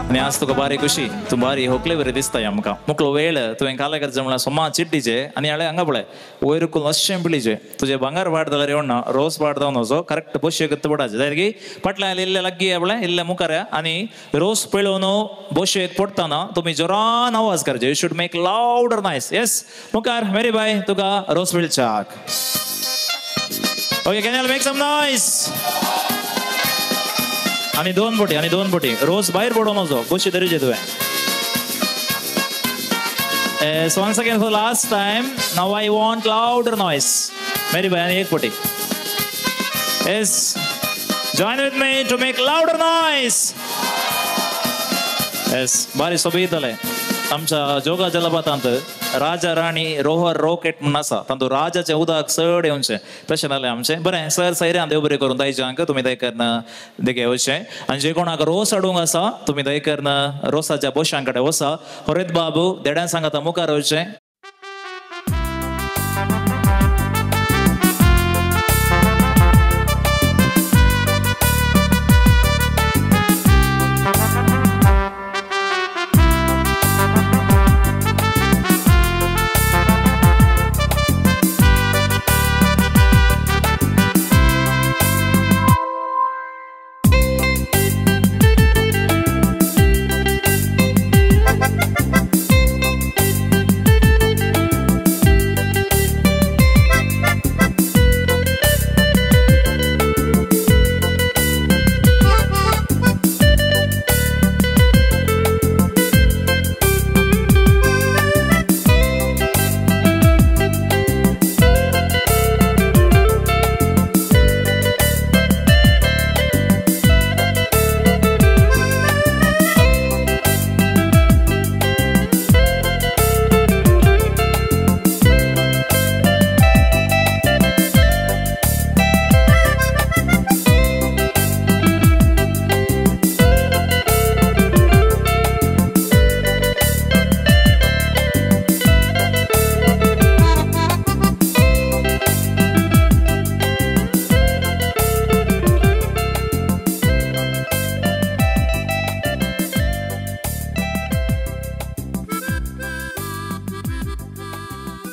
आनी आज तुका बारी खुशी तूं बारी होकले बरें दिसताय आमकां मुकलो वेळ तुवें काले करचें म्हळ्यार सोमा चिड्डीचे आनी हाळे हांगा पळय वयर अशें पिळीचे तुजें भांगर भाट जाल्यार येवना रोस भाट जावन वचो करेक्ट बोशे गत्त पडाचे जाल्यार पटल्या इल्ले लागगी आपले इल्ले मुखार आनी रोस पिळोवन बोशेक पडटाना तुमी जोरान आवाज करचे you should make louder nice yes मुखार मेरी बाय तुका रोस पिळच्याक okay can you make some noise आणि दोन बोटी रोज भायर पडून वचो बशी तरेचे तुवें So once again for the last time now I want louder noise मेरी बाय आणि एक बोटी yes join with me to make louder noise yes बारी सोबीतले आमच्या जोगा जलपातांत राजा राणी रोहर रॉकेट म्हणून आसा तातूंत राजाचे उदक चड येवचें तशें जालें आमचें बरें सर सैऱ्यान देव बरें करून दायच्यांक तुमी दयकन देगे वचचें आनी जे कोणाक रोस हाडूंक आसा तुमी दयकन रोसाच्या बोशां कडेन वसा हरित बाबू देड्यान सांगाता मुखार वचचें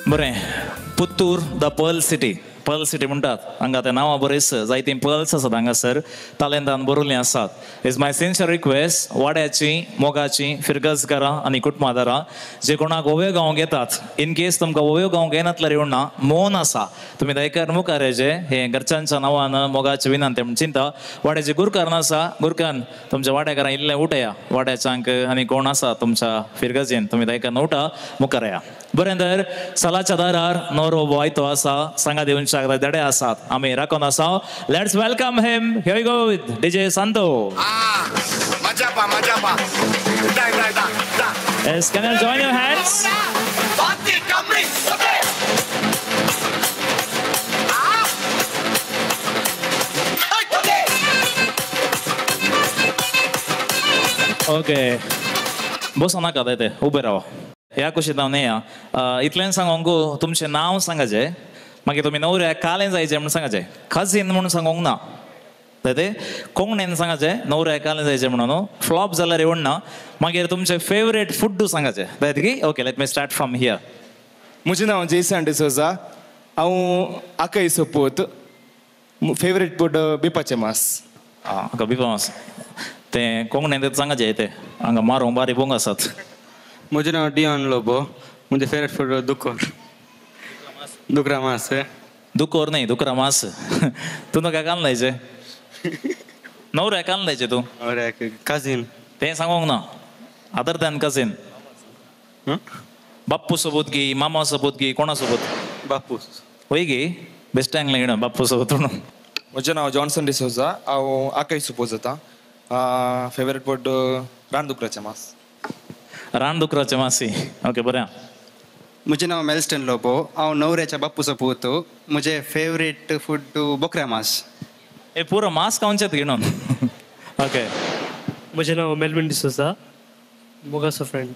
बरें पुत्तूर द पर्ल सिटी म्हणटात हांगा त्या नांवां बरेच जायतीं पर्ल्स आसात हांगासर तालेंतान बरोवलीं आसात इज माय सिन्सियर रिक्वेस्ट वाड्याची मोगाची फिरगजकारां आनी कुटुंबादारां जे कोणाक ओव्यो गांव घेतात इन केस तुमकां ओव्यो गांव घेनातल्यार येवना मोन आसा तुमी दयकार मुखार येजे हे घरच्यांच्या नांवान मोगाचे विनंती म्हण चिंता वाड्याचे गुरकार आसा गुरकान तुमच्या वाड्याकारां इल्लें उठया वाड्याच्यांक आनी कोण आसा तुमच्या फिरगजेन तुमी दयकार उठा मुखार या बरें तर सालाच्या दारार नवरो वायतो आसा सांगा दिवन शागता देडे आसात आमी राखून आसा let's welcome him here we go with DJ Santo Yes, can you join your hands? Okay. बस नाका ते उबे राव ह्या कुशीत हांव न्हय इतल्यान सांगोंक तुमचें नांव सांगाचें मागीर तुमी नवऱ्याक कालें जायचें म्हणून सांगाचें खजीन म्हणून सांगोंक ना ते कोंकणीन सांगाचें नवऱ्याक कालें जायचें म्हणून फ्लॉप जाल्यार येवण ना मागीर तुमचें फेवरेट फूड सांगाचें जायत की okay let me start from here म्हजें नांव जेसन डिसोजा हांव आकय सपोत फेवरेट फूड बिपाचें मास हाका बिपा मास तें कोंकणीन सांगाचें ते हांगा मारूंक बारी बोंग आसात म्हजें नांव डियॉन लोबो म्हजें फेवरेट फूड दुकरा मास दुकोर न्ही दुकरा मास तूं नका काल जायचें नवऱ्याक काल जायचें तूं काजीन तें सांगोंक ना अदर दॅन कजीन बाप्पू सोबत गी मामा सोबत गी कोणा सोबत बाप्पू वय गी बेश्ट्यांक लागीं बाप्पू सोबत म्हणून म्हजें नांव जॉन्सन डिसोजा हांव आकय सपोज जाता फेवरेट फूड रानदुकराचें मास रानदुकराचें मासी ओके बरें म्हजें नांव मेल्स्टन लोबो हांव न्हवऱ्याच्या बाप्पू सपोत म्हजें फेवरेट फूड बोकऱ्या मास हे पुरो मास खावचेत घेवन ओके म्हजें नांव मेल्विन डिसोजा मोगाचो फ्रेंड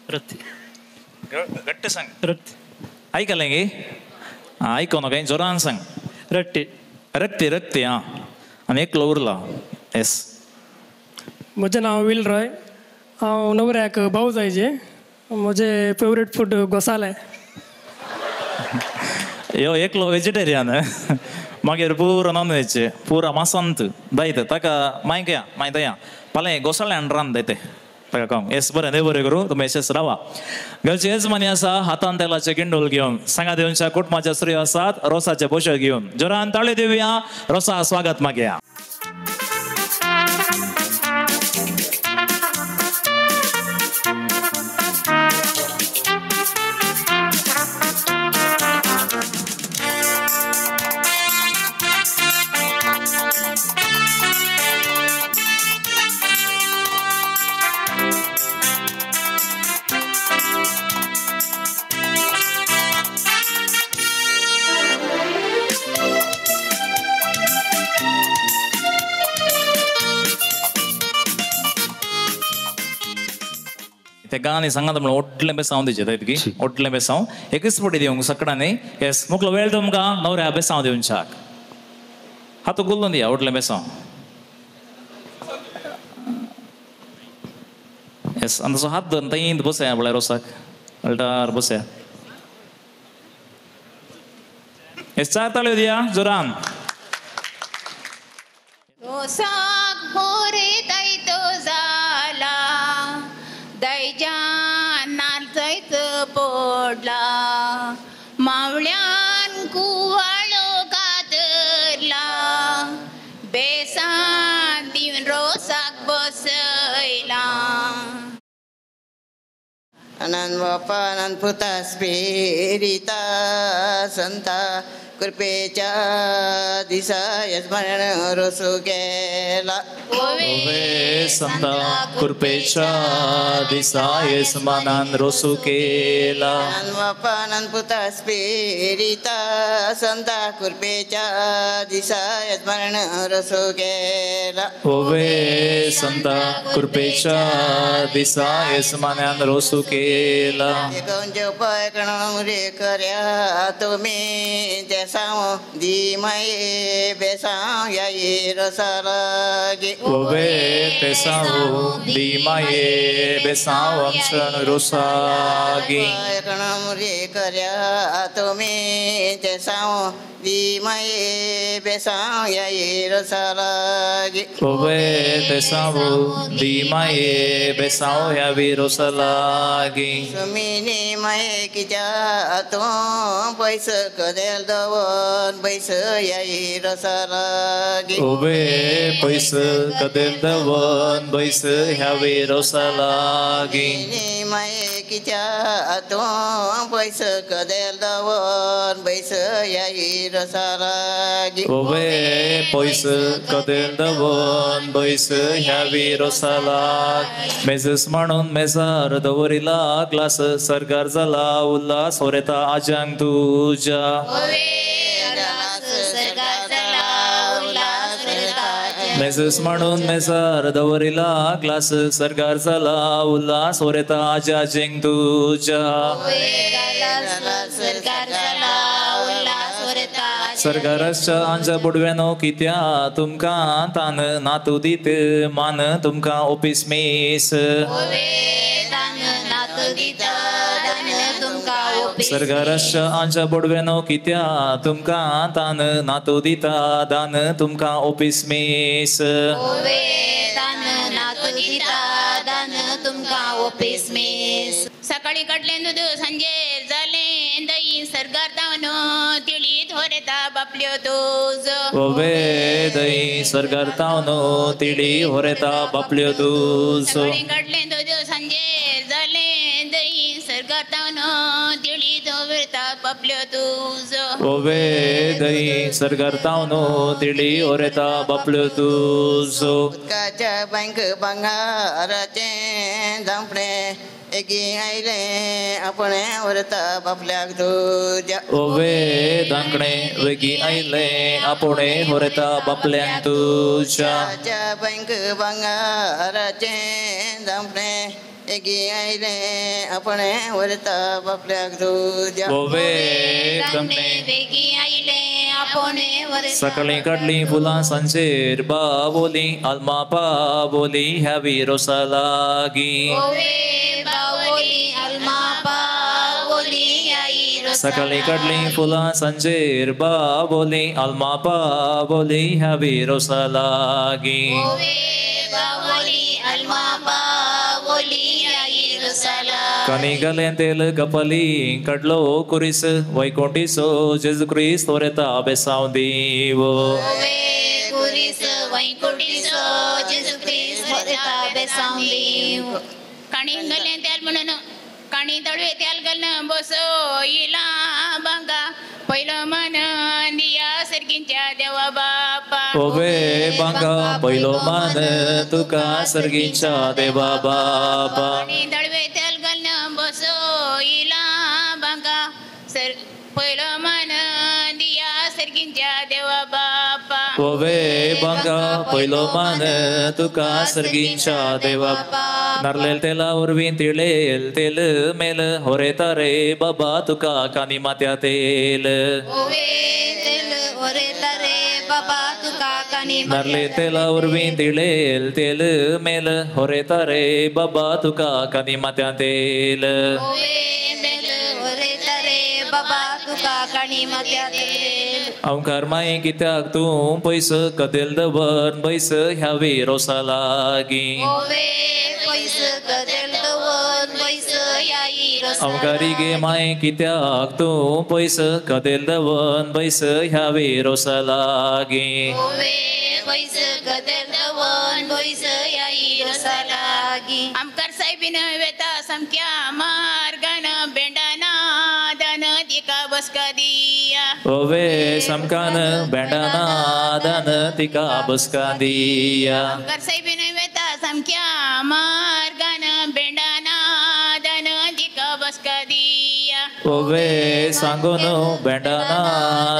रत्ती गट्ट सांग आयकलें गे आयको न्हू काही जोरान सांग रट्टी रक्ती रक्ती आं आनी एकलो उरला येस म्हजें नांव विल रॉय हांव नवऱ्याक भाव जायचें म्हजें फेवरेट फूड घोसालें यो एकलो वेजिटेरियन मागीर पुरो नॉन वेज पुरा मासांत दायत ताका मागीर मागीर दया पालें घोसाळ्यान रान दायते ताका काम येस बरें देव बरें करूं तुमी येस रावा घरची येजमानी आसा हातान तेलाचे किंडोल घेवन सांगा देवच्या कुटुंबाच्या स्त्रियो आसात रोसाचे पोशक घेवन जोरान ताळयो दिवया रोसा स्वागत मागया ते गाणी सांगा म्हणून ओटलें बेसांव दिवचें तेतकी ओटलें बेसांव एकच पटी दिवंक सकाळांनी येस मुकलो वेळ तुमकां नवऱ्या बेसांव दिवच्याक हातू गुल्लून दिया ओटलें बेसांव येस आनी तसो हात धरून थंय बसया म्हळ्यार रोसाक अल्टार बसया येस 4 ताळयो दिया जोरान रोसाक मोरे दायतो जाला दैजान नाचयच पडला मावळ्यान कुवाळो कातरला बेसान दिवन रोसाक बसयला अनंत बापा अनंत पुता स्पिरिता संता कृपेच्या दिसा स्मरण रोसू गेला ओवे संता कृपेच्या दिसा येसमानान रोसू केला बापा अनंत पुता स्पिरिता संता कृपेच्या दिसा स्मरण रोसू गेला ओवे संता कृपेच्या दिसा येसमानान रोसू केला उपाय करण रे कर्या तुम्ही देसाव दी माये बेसाव याई रसालागी ओवे तेसाव दी माये बेसाव अंशन रोसागी करण रे कर्या तुम्ही देसाव di mai besang ya Yerusalagi Ove tesavu di mai besau ya virusalagi Sumini mai kita atom baisa kadel dawan baisa ya Yerusalagi Ove baisa kadel dawan baisa ya virusalagi Sumini mai kita atom baisa kadel dawan baisa ya Yerusalagi Ove baisa kadel dawan baisa ya virusalag Mezes म्हणून मेजार दवरिला glass सरकार झाला उल्हास होरेता आजांग तुझ्या मेजस म्हणून मेजार दवरिला glass सरकार झाला उल्हास होरेता आजा जेंग तुझ्या सरकाराच्या आंजा बुडव्यानो कित्या तुमका तान नातू दीत मान तुमका ऑफिस मेस सरकाराच्या आंजा बुडव्यानो कित्या तुमका तान नातू दिता दान तुमका ऑफिस मेस सकाळी कडले दूध संजे जाले दही सरकार तावनो तिळीत होरेता बापल्यो तुझ ओवे दही सरकार तावनो तिडी होरेता बापल्यो तुझ सकाळी कडले दूध संजे जाले दही सरकार तावनो तिळीत होरेता बापल्यो तुझ ओवे दही सरकार तावनो तिडी होरेता बापल्यो तुझ काचा बैंक बंगाराचे दंपणे एकी आईले आपणे वरता बापल्याक तुझ्या ओवे दांकणे वेगी आईले आपणे होरेता बापल्यांक तुझ्या काचा बैंक बंगाराचे दंपणे एकी आईले आपणे वरता बापल्याक तुझ्या ओवे दांकणे वेगी आईले आपणे वरता सकाळी काढली फुलां सांजेर बाबोली आल्मा पाबोली ह्या विरोसालागी सकाळी काढली फुलां सांजेर बाबोली आल्मा पाबोली ह्या विरोसालागी कनी गलें तेल कपली कडलो कुरीस वैकुंठीसो जेजू क्रिस्त होरेता बेसाव दीव काणी गलें तेल म्हणून काणी तळवे तेल घालून बसो इला बांगा पहिलं मन दिया सर्गींच्या देवा बापा ओवे बांगा पहिलो मान तुका सर्गींच्या देवा बापा काणी तळवे तेल घालून बसो इला बांगा पहिलं मन दिया सर्गींच्या देवा बापा ओवे बांगा पहिलो मान तुका सर्गींच्या देवा नारलेल तेला उर्वीन तिळेल तेल मेल होरेता रे बाबा तुका कानी मात्या तेल नारले तेला उर्वीन तिळेल तेल मेल होरेता रे बाबा तुका कानी मात्या तेल अवकार माई कित्याक तूं पयस कदेल दवर बैस ह्या विरोसालागी अवकारी गे माय कित्याक तूं पयस कदेल दवन बैस ह्या विरोसालागी आमकार साहेबीन वेता समक्या मार्गान बेंडाना दान तिका बसका दिया ओवे समकान बेंडाना दान तिका बसका दिया आमकार साहेबीन वेता समक्या मार्गान बेंडाना दान तिका बसका दिया ओवे सांगून बेंडाना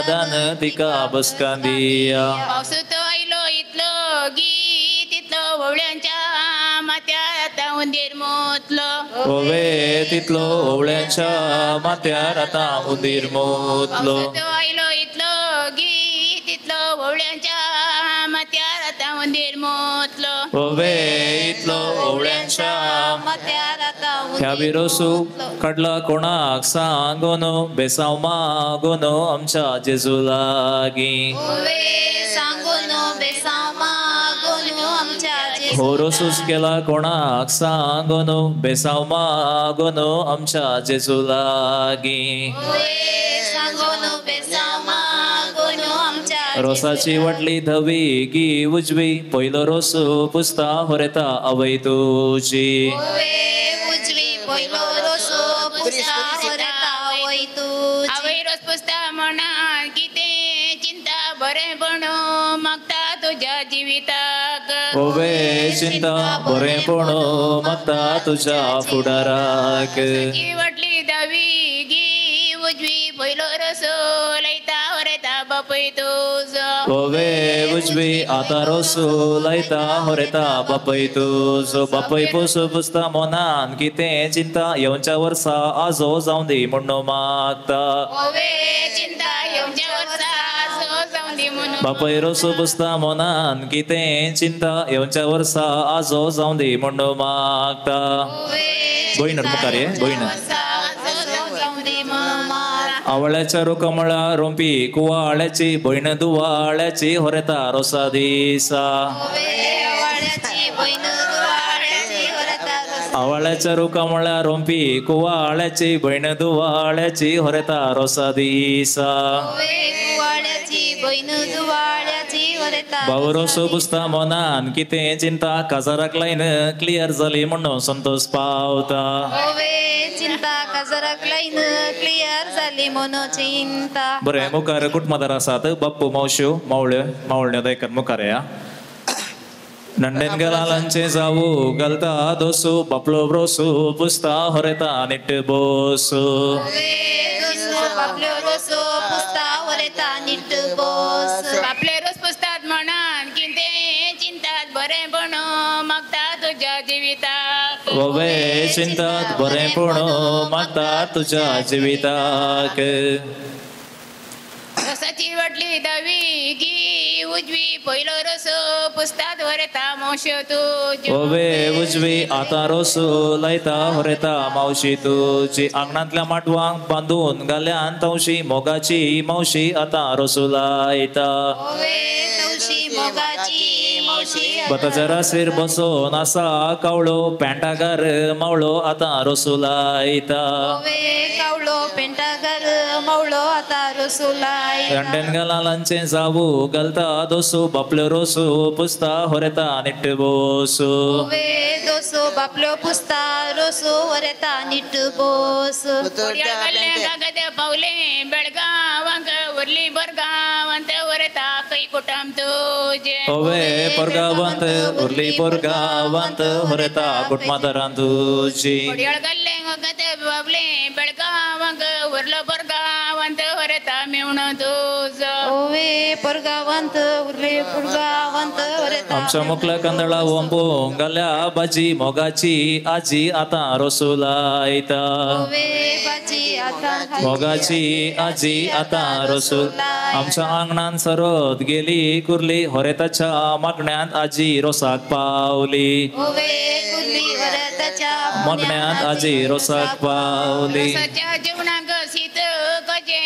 दान तिका बसका दिया पावस तो आयलो इतलो गीत इतलो वळ्यांच्या माथ्यार उंदीर मोतलो ओवे तितलो ओवळ्यांच्या माथ्यार आतां उंदीर मोतलो आयलो इतलो गीत इतलो वळ्यांच्या माथ्यार आतां उंदीर मोतलो ओवे इतलो ओवळ्यांच्या माथ्यार आतां ह्या विरोसू कडला कोणाक सांगून बेसाव मागून आमच्या जेजू लागी हो रोसूस केला कोणाक सांगून बेसाव मागून आमच्या जेजू लागी रोसाची वटली धवी गी उजवी पहिलो रोसू पुसता होरेता आवय तुझी आवय रोस पुसता म्हणा किते चिंता बरें बणो मागता तुझ्या जिविताक ओवे चिंता बरेंपण मागता तुझ्या फुडाराक वटली धवी गी उजवी पहिलो रोसो लयता होरेता बापय तुझो ओवे उजवी आता रोसू लायता होरेता बापय तुझो बापय पोसू पुसता मोनान किते चिंता येवच्या वर्सा आजो जावं दी म्हणून मागता बापय रोसू पुसता मोनान किते चिंता येवच्या वर्सा आजो जावं दी म्हणून मागता भयण मुखार ये भयण आवळ्याच्या रोकमळा रोंपी कुवाळ्याची भयण दुवाळ्याची होरेता रोसा दिसा आवळ्याच्या रोकमळा रोंपी कुवाळ्याची भयण दुवाळ्याची होरेता रोसा दिसा भाऊ रोसो पुसता मोनान किते चिंता काजाराक लायन क्लियर जाली म्हणून संतोष पावता बरें मुखार कुटुंबादार आसात बाप्पू मावश्यो मावळ्यो दायकन मुखार या नंडेन गलालांचे जावू घालता दोसू बापलो ब्रोसू पुसता होरेता निट बोसू बापले रोस पुसतात म्हणान किते चिंतात बरें बणो मागता तुझ्या जिविताक ओवे चिंतात बरेंपण मागता तुझ्या जिविताक रोसाची वटली धवी गी उजवी पहिलो रोसो पुसतात होरेता मावश्यो तुज्यो ओवे उजवी आता रोसू लायता होरेता मावशी तुजी आंगणांतल्या माटवांक बांदून गाल्यान तवशी मोगाची मावशी आता रोसू लायता बताच्या राशीर बसोन आसा कावळो पॅन्टागार मावळो आता रोसू लायता गंडेन गलालांचे जावू घालता दोसू बापल्यो रोसू पुसता होरेता निट बोसू पावले बेळगावांक उरली बोरगावांत वरता खंय कुटुंब तुजे ओवे पोरगावांत उरली पोरगावांत होरेता कुटुंबादारां तुजी बाबले बेळगावांक उरलो बोरगावांत वरता मेवण तुजो आमच्या मुखल्या कांदळा वंपूंक घाल्या भाजी मोगाची आजी आता रोसू लायता मोगाची आजी आता रोसू आमच्या आंगणान सरत गेली कुर्ली होरेताच्या मागण्यांत आजी रोसाक पावली मागण्यांत आजी रोसाक पावली जेवणाक शीत कजे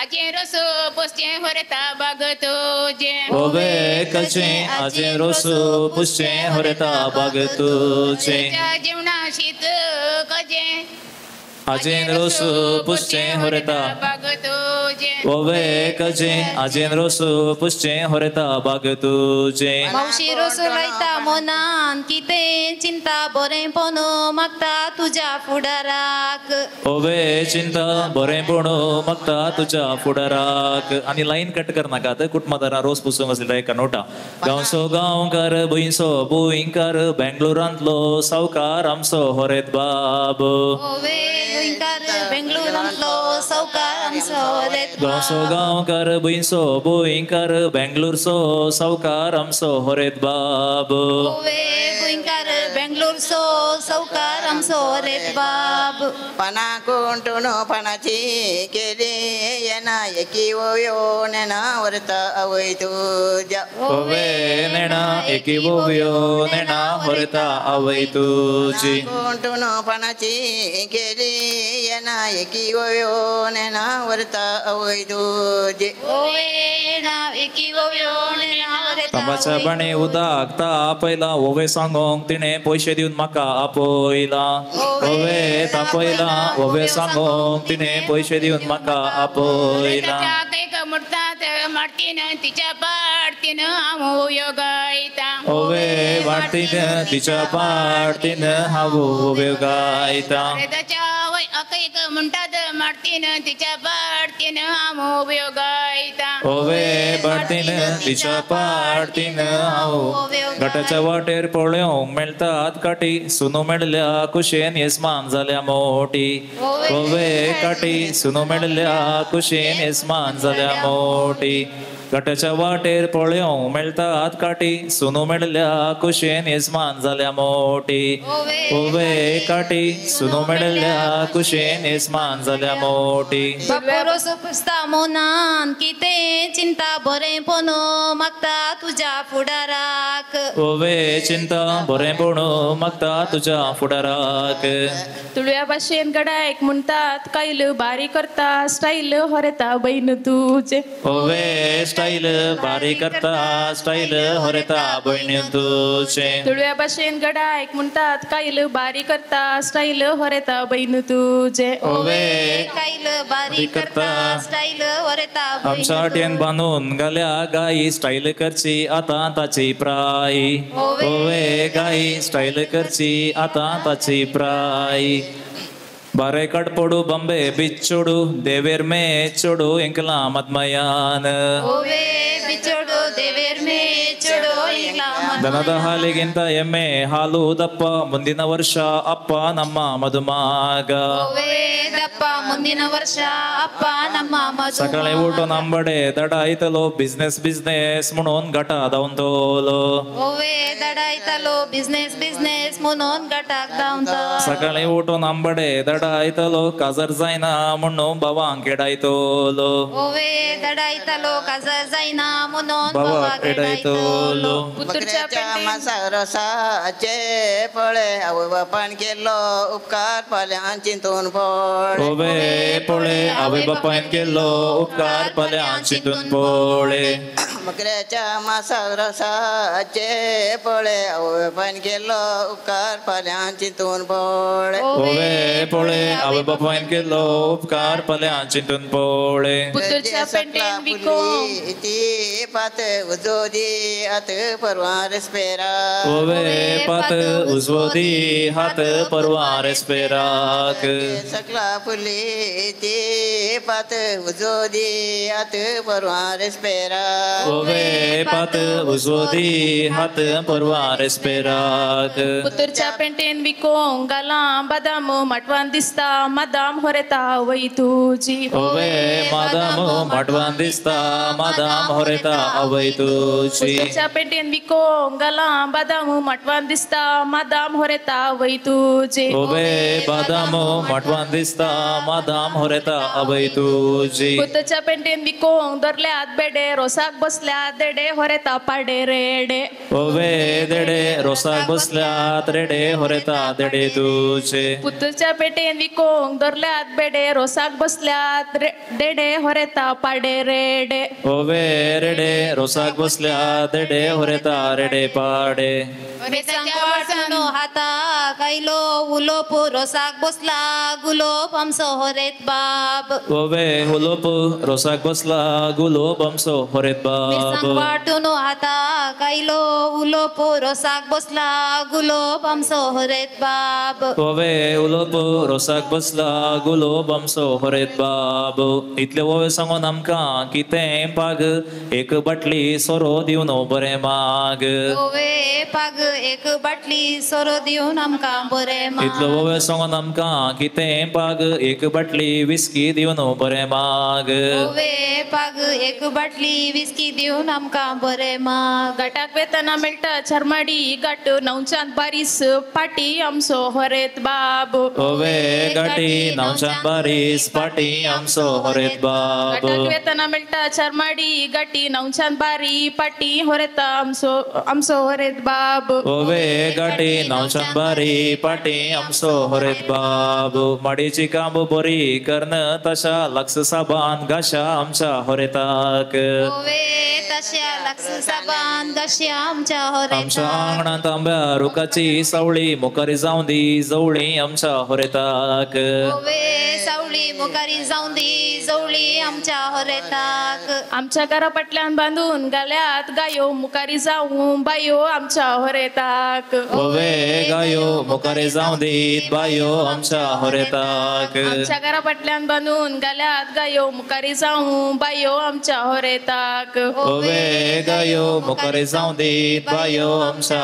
आजे रोसो पोसचे होरेता बाग तुजे ओवे कचे आजे रोसो पुसचे होरेता बाग तुजे जेवणा शीत कजे आजेन रोसो पुसचे होरेता बाग तुजे ओवे कचे आजेन रोसो पुसचे होरेता बाग तुजे मावशी रोसो लायता मोनान किते चिंता बरेंपण मागता तुझ्या फुडाराक ओवे चिंता बरेंपण मागता तुझ्या फुडाराक आणि लाईन कट कर नाकात कुटुंबादारां रोस पुसूंक आसलेला एका नोटा गांवचो गांवकार भुंयचो भुंयकार बेंगलोरांतलो सावकार आमचो होरेत बाब गांवचो गांवकार भुंयचो भुंयकार बेंगलोरचो सावकार आमचो होरेत बाब लुरसो सौकार आमचो रे बाब पना कोंटून पणाची केली येना एकी ओयो नेना वरता आवय तुझ्या ओवे नेना एकी ओयो नेना वरता आवय तुझी कोंटून पणाची केली येना एकी ओयो नेना वरता आवय तुझी ओवे ना एकी ओयो नेना वरता तमाच्या बणे उदाकता पहिला ओवे सांगोंक तिने पैसे दिवन म्हाका आपयला ओवे तापयला ओवे सांगोंक तिने पैसे दिवन म्हाका आपयला मुडतात मारतीन तिच्या पाडतीन हांव गायता ओवे वाटतीन तिच्या पाडतीन हांव ओवे गायता ताच्या वय अकैक म्हणटात मारतीन तिच्या पाडतीन हांव गायता ओवे वाटतीन तिच्या पाडतीन हांव गटाच्या वाटेर पळोवंक मेळतात काटी सुनो मेळल्या कुशेन येसमान जाल्या मोठी ओवे काटी सुनो मेळल्या कुशेन येसमान जाल्या मोठी गटाच्या वाटेर पळोवंक मेळतात काटी सुनो मेळल्या कुशेन येसमान जाल्या मोठी ओवे काटी सुनो मेळल्या कुशेन येसमान जाल्या मोठी बापूरो सुपस्ता मोनान कितें चिंता बरेंपण मागता तुज्या फुडाराक ओवे चिंता बरेंपण मागता तुज्या फुडाराक तुळ्या भाशेन गडायक म्हणटात कायल बारी करता स्टाईल हरता बहीण तुझे ओवे स्टाईल बारी करता स्टाईल हरता बहीण तुझे तुळ्या भाशेन गडायक म्हणटात कायल बारी करता स्टाईल हरता बहीण तुझे ओवे कायल बारी करता स्टाईल हरता आमच्या वाटेन बांधून घाल्या गाई स्टाईल करची आता ताची प्राई ओवे गाई स्टाईल करची आता ताची प्राई बारे कट पडू बंबे बिचोडू देवेर में चोडू इंकला मदमयान ओवे बिचोडू देवेर में चोडू इंकला ದನದ ಹಾಲಿಗಿಂತ ಎಮ್ಮೆ ಹಾಲು ದಪ್ಪ ಮುಂದಿನ ವರ್ಷ ಅಪ್ಪ ನಮ್ಮ ಮದುಮಾಗ ದಪ್ಪ ಮುಂದಿನ ವರ್ಷ ಅಪ್ಪ ನಮ್ಮ ಮಧು सकाळी उठून आंबडे दडायतलो बिझनेस बिझनेस म्हणून गटा धावून तोलो ओवे दडायतलो बिझनेस बिझनेस म्हणून गटाक धांवता सकाळी उठून आंबडे दडायतलो काजर जायना म्हणून भावांक केडायतलो ओवे दडायतलो काजर जायना म्हणून भावाक केडायतलो बकऱ्याच्या मासा रसाचे फळे आवय बापान केलो उपकार फाल्यां चिंतून पड ओवे पोळे आवय बापायन केलो उपकार फाल्यां चिंतून पोळे बकऱ्याच्या मासा रसाचे फळे आवय बापान केलो उपकार फाल्यां चिंतून पड ओवे पोळे आवय बापायन केलो उपकार फाल्यां चिंतून पोळे पुतूरच्या पेंटेन विकोंक ती पात उजोदी आत परवार स्पेरा ओवे पात उजवोदी हात परवार स्पेराक सकला फुली ती पात उजोदी आत परवार स्पेरा ओवे पात उजवोदी हात परवार स्पेराक पुतूरच्या पेंटेन विकोंक गालां बदाम मटवान दिसता मादाम हरता वय तुजी ओवे मादाम मटवान दिसता मादाम हरता आवय तुजी पुतूरच्या पेंटेन विकोंक गालां बदाम मटवान दिसता मादाम हरता वय तुजी ओवे बादाम मटवान दिसता मादाम हरता आवय तुजी पुतूरच्या पेंटेन विकोंक धरल्यात बेडे रोसाक बसल्यात देडे हरता पाडे रेडे ओवे देडे रोसाक बसल्यात रेडे हरता देडे तुझे पुतूरच्या पेटेन विकोंक धरल्यात बेडे रोसाक बसल्यात देडे हरता पाडे रेडे ओवे रेडे रोसाक बसल्यात देडे हरता रेडे पाडे बेचांनो हाता कायलो उलोप रोसाक बसला गुलोब आमचो हरेत बाब ओवे हुलोप रोसाक बसला गुलोब आमचो हरेत बाब वाटून हाता कायलो उलोप रोसाक बसला गुलोब आमचो हरेत बाब ओवे उलोप रोसाक बसला गुलोब आमचो हरेत बाब इतले ओवे सांगून आमकां कितें पाग एक बाटली सोरो दिवन बरें माग ओवे पाग एक बाटली सोरो दिवन आमकां बरें माग इतलो वोवे सांगून आमकां कितें पाग एक बाटली विस्की दिवन बरें माग ओवे पाग एक बाटली विस्की दिवन आमकां बरें माग गटाक वेतना मेळटा चर्माडी गाट नवचांत बारीस पाटी आमचो हरेत बाब ओवे गाटी नवचांत बारीस पाटी आमचो हरेत बाब गटाक वेतना मेळटा चर्माडी गाटी नवचांत बारी पाटी हरेता आमचो हरेत बाब ओवे गाटी नवचांत बारी पाटी आमचो हरेत बाब माडीची कांब बरी कर्ण तशा लक्ष साबान घाशा आमच्या हरेताक ओवे तशा लक्ष साबान घाशा आमच्या हरेताक आमच्या आंगणांत आंब्या रुखाची सावळी मुखारी जावं दी जवळी आमच्या हरेताक ओवे सावळी मुखारी जावं दी जवळी आमच्या हरेताक आमच्या घरा फाटल्यान बांधून घाल्यात गायो मुखारी जावं बायो आमच्या हरेताक ओवे गायो मुखारी जावं दीत बायो आमच्या हरेताक आमच्या घरा फाटल्यान बांधून घाल्यात गायो मुखारी जावं बायो आमच्या हरेताक ओवे गायो मुखारी जावं दीत बायो आमच्या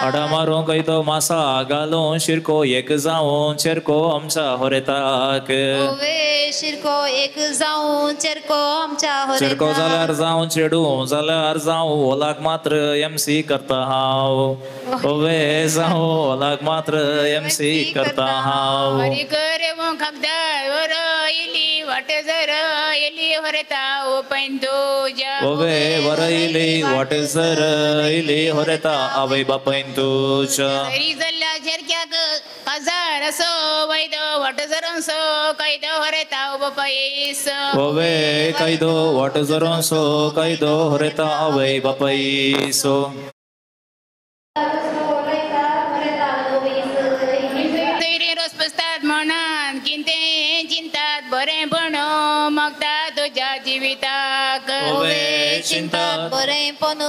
आडा मारूंक कैतो मासा घालून शिरको एक जावं चेरको आमच्या हरेताक ओवे शिरको एक जावं चेरको आमच्या चेरको हरेताक जाल्यार जावं चेडू जाल्यार जावं ओलाक मात्र MC करता हांव ओवे जावं ओलाक मात्र MC करता हांव हरी करे वो खगदाय वर इली वाटे जर इली हरता ओ पैन तुझ्या ओवे वर इली वाट जर इली हरेता आवय बापैन तुझ्या हरी जल्ला झरक्याक हजार असो वैद वाट जरसो कैद हरता ओ बापाईस ओवे कैदो वाट जरोसो कैदो हरेता आवय बापैसो तैरी रोस पसतात म्हणन किंते चिंतात बरें पण मागता तुझ्या जिविताक ओवे चिंतात बरें पण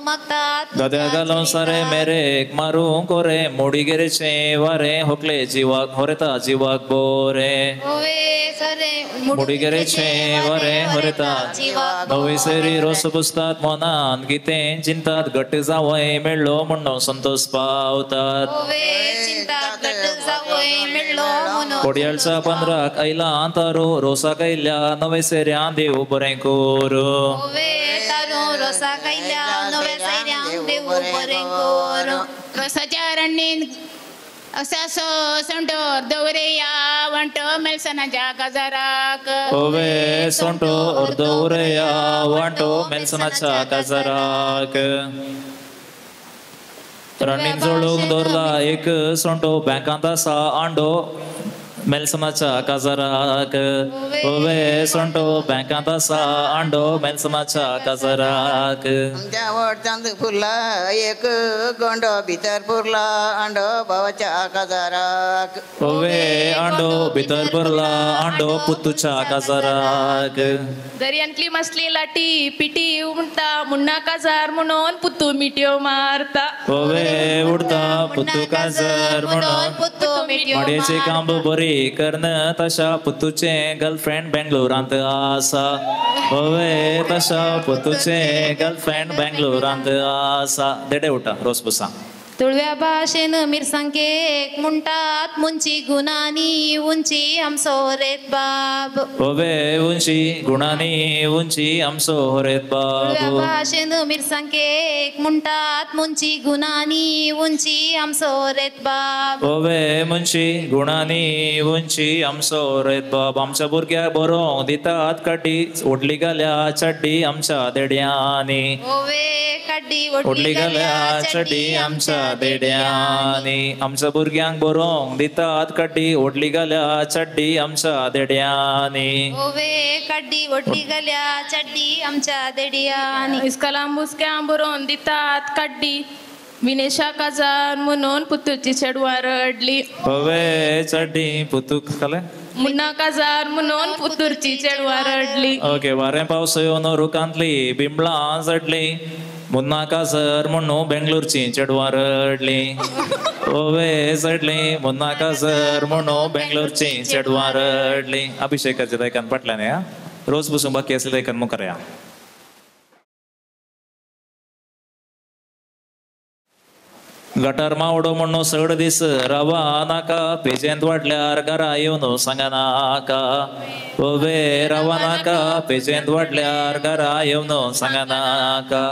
मागतात गद्या घालून सारे मेरेक मारूंक कोरे मोडी गेरेचे वारे होकले जिवाक हरेता जिवाक बोरे ओवे सरे मोडी गेरेचे वारे हरेता जिवाक नवी सेरी रोस पुसतात मनान कितें चिंतात घट्ट जावय मेळ्ळो म्हणून संतोष पावतात ओवे चिंतात घट जावय मेळ्ळो म्हणून कोडयाळच्या 15 आयला तारो रोसाक आयल्या नवे सेऱ्या देव बरें कोर ओवे तारो रोसा कायल्या नवे सैऱ्यांक देव बरें कर रोसाच्या रण्णीन असासो संटोर दवरे या वंटो मेलसनाच्या काजाराक ओवे सोंटो अर्द उरया वांटो मेलसनाच्या काजाराक रण्णीन जोडूंक दवरला एक सोंटो बँकांत आसा आंडो मेलसनाच्या काजाराक ओवे सोंटो बँकांत आसा आंडो मेलसनाच्या काजाराक आमच्या वडचांद फुरला एक गोंडो भितर पुरला आंडो भावाच्या काजाराक ओवे आंडो भितर भरला आंडो पुत्तूच्या काजाराक दर्यांतली मसली लाटी पिटी उमटा मुन्ना काजार म्हणून पुत्तू मिट्यो मारता ओवे उडता पुत्तू काजार म्हणून पुत्तो मिट्यो माडयेची कांब बरी कर्ण तशा पुत्तूचे गर्लफ्रेंड बेंगलोरांत आसा ओवे तशा पुत्तूचे गर्लफ्रेंड बेंगलोरांत आसा देडे उठा रोस पुसा तुळव्या भाशेन मिरसांगेक म्हणटात मुंची गुणांनी उंची आमचो हरेत बाब ओवे उंची गुणांनी उंची आमचो हरेत तुळव्या बाब भाशेन मिरसांगेक म्हणटात मुंची गुणांनी उंची आमचो हरेत बाब ओवे मुंची गुणांनी उंची आमचो हरेत बाब आमच्या भुरग्याक बरोंक दितात काटी ओडली घाल्या चड्डी आमच्या देड्यांनी ओवे काड्डी ओडली घाल्या चड्डी आमच्या देड्यांनी आमच्या भुरग्यांक बरोंक दितात काटी ओडली घाल्या चड्डी आमच्या देड्यांनी ओवे काड्डी ओडली घाल्या चड्डी आमच्या देड्यांनी इस्कलां बुसक्यां बरोवन दितात काड्डी विनेशा काजार म्हणून पुत्तूची चेडवां रडली ओवे चड्डी पुतूक खाले मुन्ना काजार म्हणून पुत्तूरची चेडवां रडली ओके वारें पावस येवन रुखांतली बिंबळां जडली मुन्ना काजर म्हणून बेंगलोरची चेडवां रडली ओवे चडली मुन्ना काजर म्हणून बेंगलोरची चेडवां रडली अभिषेकाचे दायकान पटल्याने हा रोज बसून बाकी असले दायकान मुखार या गटर मावडो म्हणून सगळ दीस रवा नाका पेजेंत वाटल्यार घरा येवन सांगा नाका ओबे रवा नाका पेजेंत वाटल्यार घरा येवन सांगा नाका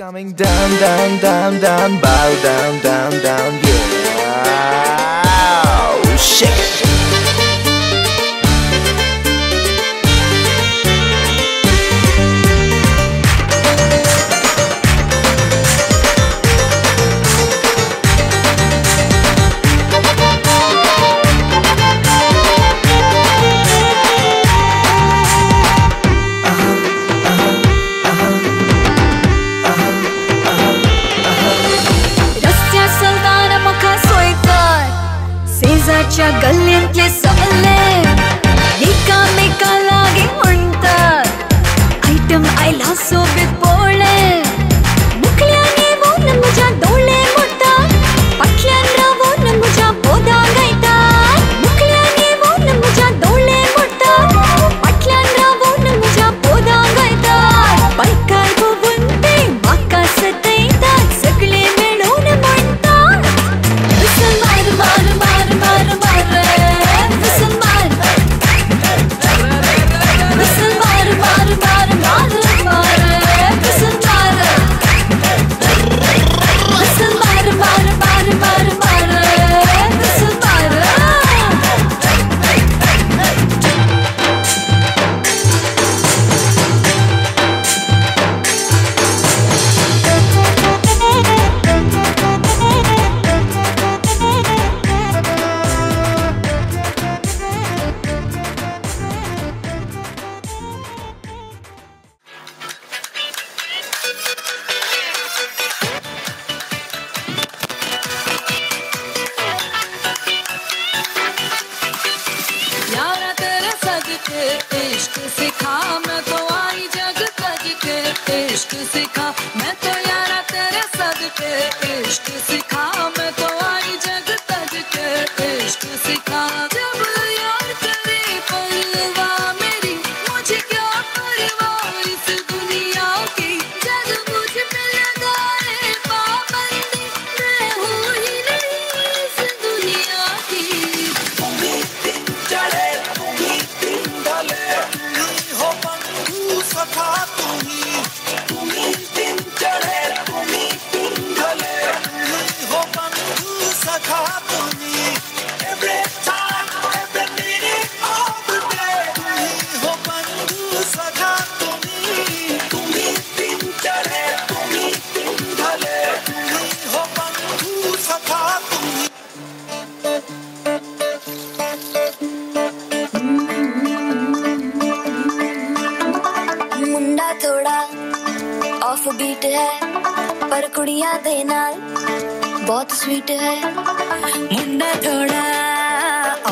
Coming down, down, down, down, bow down, down, down, yeah. Shake it. गल्ल्यांतले सगळे एकामेका लागी म्हणटात आयटम आयला सोबीत पोळे मुखल्यानी वोन म्हज्या दोळे मोडटात फाटल्यान रावून म्हज्या बोदां गायतात मुखल्यानी वोन म्हज्या दोळे मोडटात फाटल्यान रावून म्हज्या बोदां गायतात बायकार भोवून ते म्हाका सतयतात सगळे मेळून म्हणटात मार मार मार मार मार इश्क सिखा मैं तो आई जग तज के इश्क सिखा मैं तो यारा तेरे सदके इश्क सिखा मैं तो आई जग तज के इश्क सिखा जब यार करे परवाह मेरी मुझे क्या परवाह इस दुनिया की जग मुझ पे लगाए पाबंदी मैं हूँ ही नहीं इस दुनिया की चढ़े सखा तुम्ही दिन चढ़े तुम्ही दिन ढले स्वीट है पर कुड़िया दे नाल बहुत स्वीट है मुंडा थोड़ा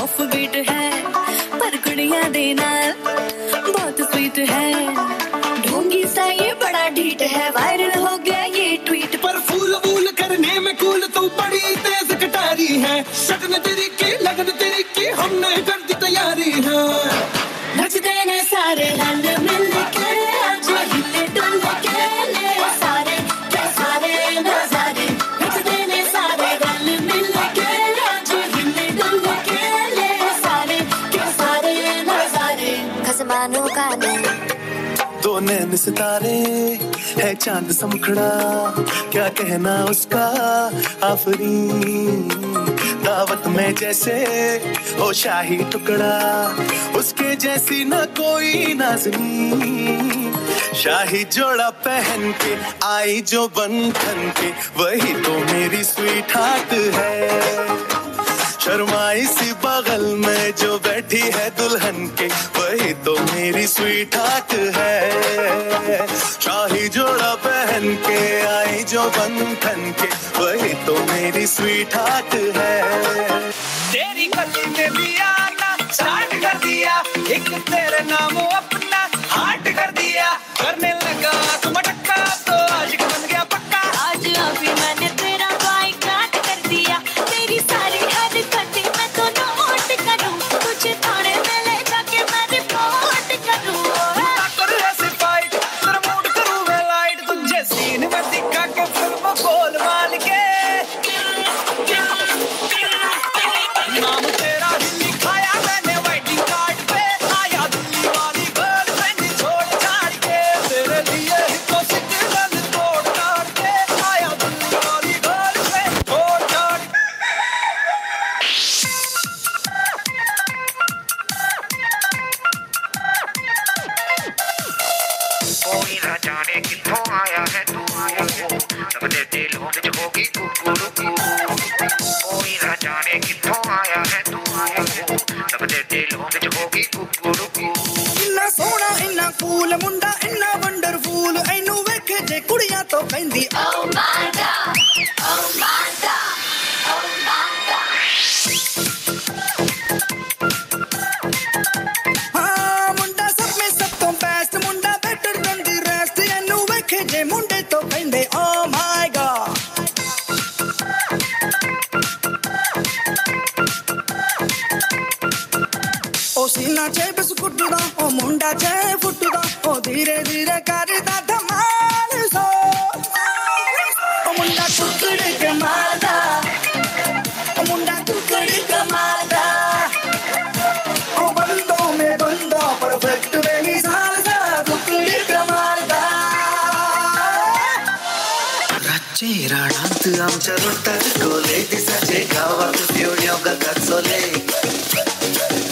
ऑफ बीट है पर कुड़िया दे नाल बहुत स्वीट है ढोंगी सा ये बड़ा ढीठ है वायरल हो गया ये ट्वीट पर फूल वूल करने में कूल तू बड़ी तेज कटारी है शगन तेरी की लगन तेरी की हमने कर दी तैयारी है नचते ने सारे रंग मिल के आज हिले डुल के ले सारे के सारे नजारे नचते ने सारे रंग मिल के आज हिले डुल के ले सारे के सारे नजारे खसमानों का दो नैन सितारे है चांद समखड़ा क्या कहना उसका आफरीन दावत में जैसे ओ शाही टुकड़ा उसके जैसी न कोई नाज़नीन शाही जोड़ा पहन के आई जो बंधन के वही तो मेरी स्वीट हार्ट है शर्माई सी बगल में जो बैठी है दुल्हन के वही तो मेरी स्वीट हार्ट है शाही जोड़ा पहन के आई जो बंधन के वही तो मेरी स्वीट हार्ट है तेरी गली में भी आना स्टार्ट कर दिया एक तेरे नाम अपना हार्ट कर दिया करने लगा तुम अटक्का तो आज बन गया पक्का आज अभी मैंने तेरा बाई काट कर दिया तेरी सारी हरकतें मैं तो नोट करूं तुझे थाने में ले जाके मैं रिपोर्ट करूं कर ऐसे फाइट तेरा मूड करूं मैं लाइट तुझे सीन में दिखा के फिल्म गोल माल के नाम तेरा ही लिखाया मैंने वेडिंग कार्ड पे आया दिल्ली वाली गर्लफ्रेंड छोड़ छाड़ के तेरे लिए ही तो सिग्नल तोड़ ताड़ के आया दिल्ली वाली गर्लफ्रेंड छोड़ छाड़ कोई ना जाने किथों आया है तू लगदे दिलों विच होगी कुकुरुकू कोई ना जाने किथों आया है तू लगदे दिलों विच होगी कुकुरुकू इन्ना सोहना इन्ना कूल मुंडा इन्ना वंडरफुल एनू वेखे जे कुड़ियां तो कहंदी Oh my God Oh my God Oh my God हाँ मुंडा सब में सब तो बेस्ट मुंडा बेटर देन द रेस्ट एनू वेखे जे मुंडे तो कहंदे oh my God ओ सीना चे बिस्कुट दा ओ मुंडा चे फुट दा ओ धीरे धीरे करदा धमाल सो ओ मुंडा टुकड़े कमादा ओ मुंडा टुकड़े कमादा ओ बंदों में बंदा परफेक्ट बेमिसाल सा टुकड़े कमादा रातचे रानात आमच्या रोटात गोले दिसाचे गावात पिवळ्या काचोले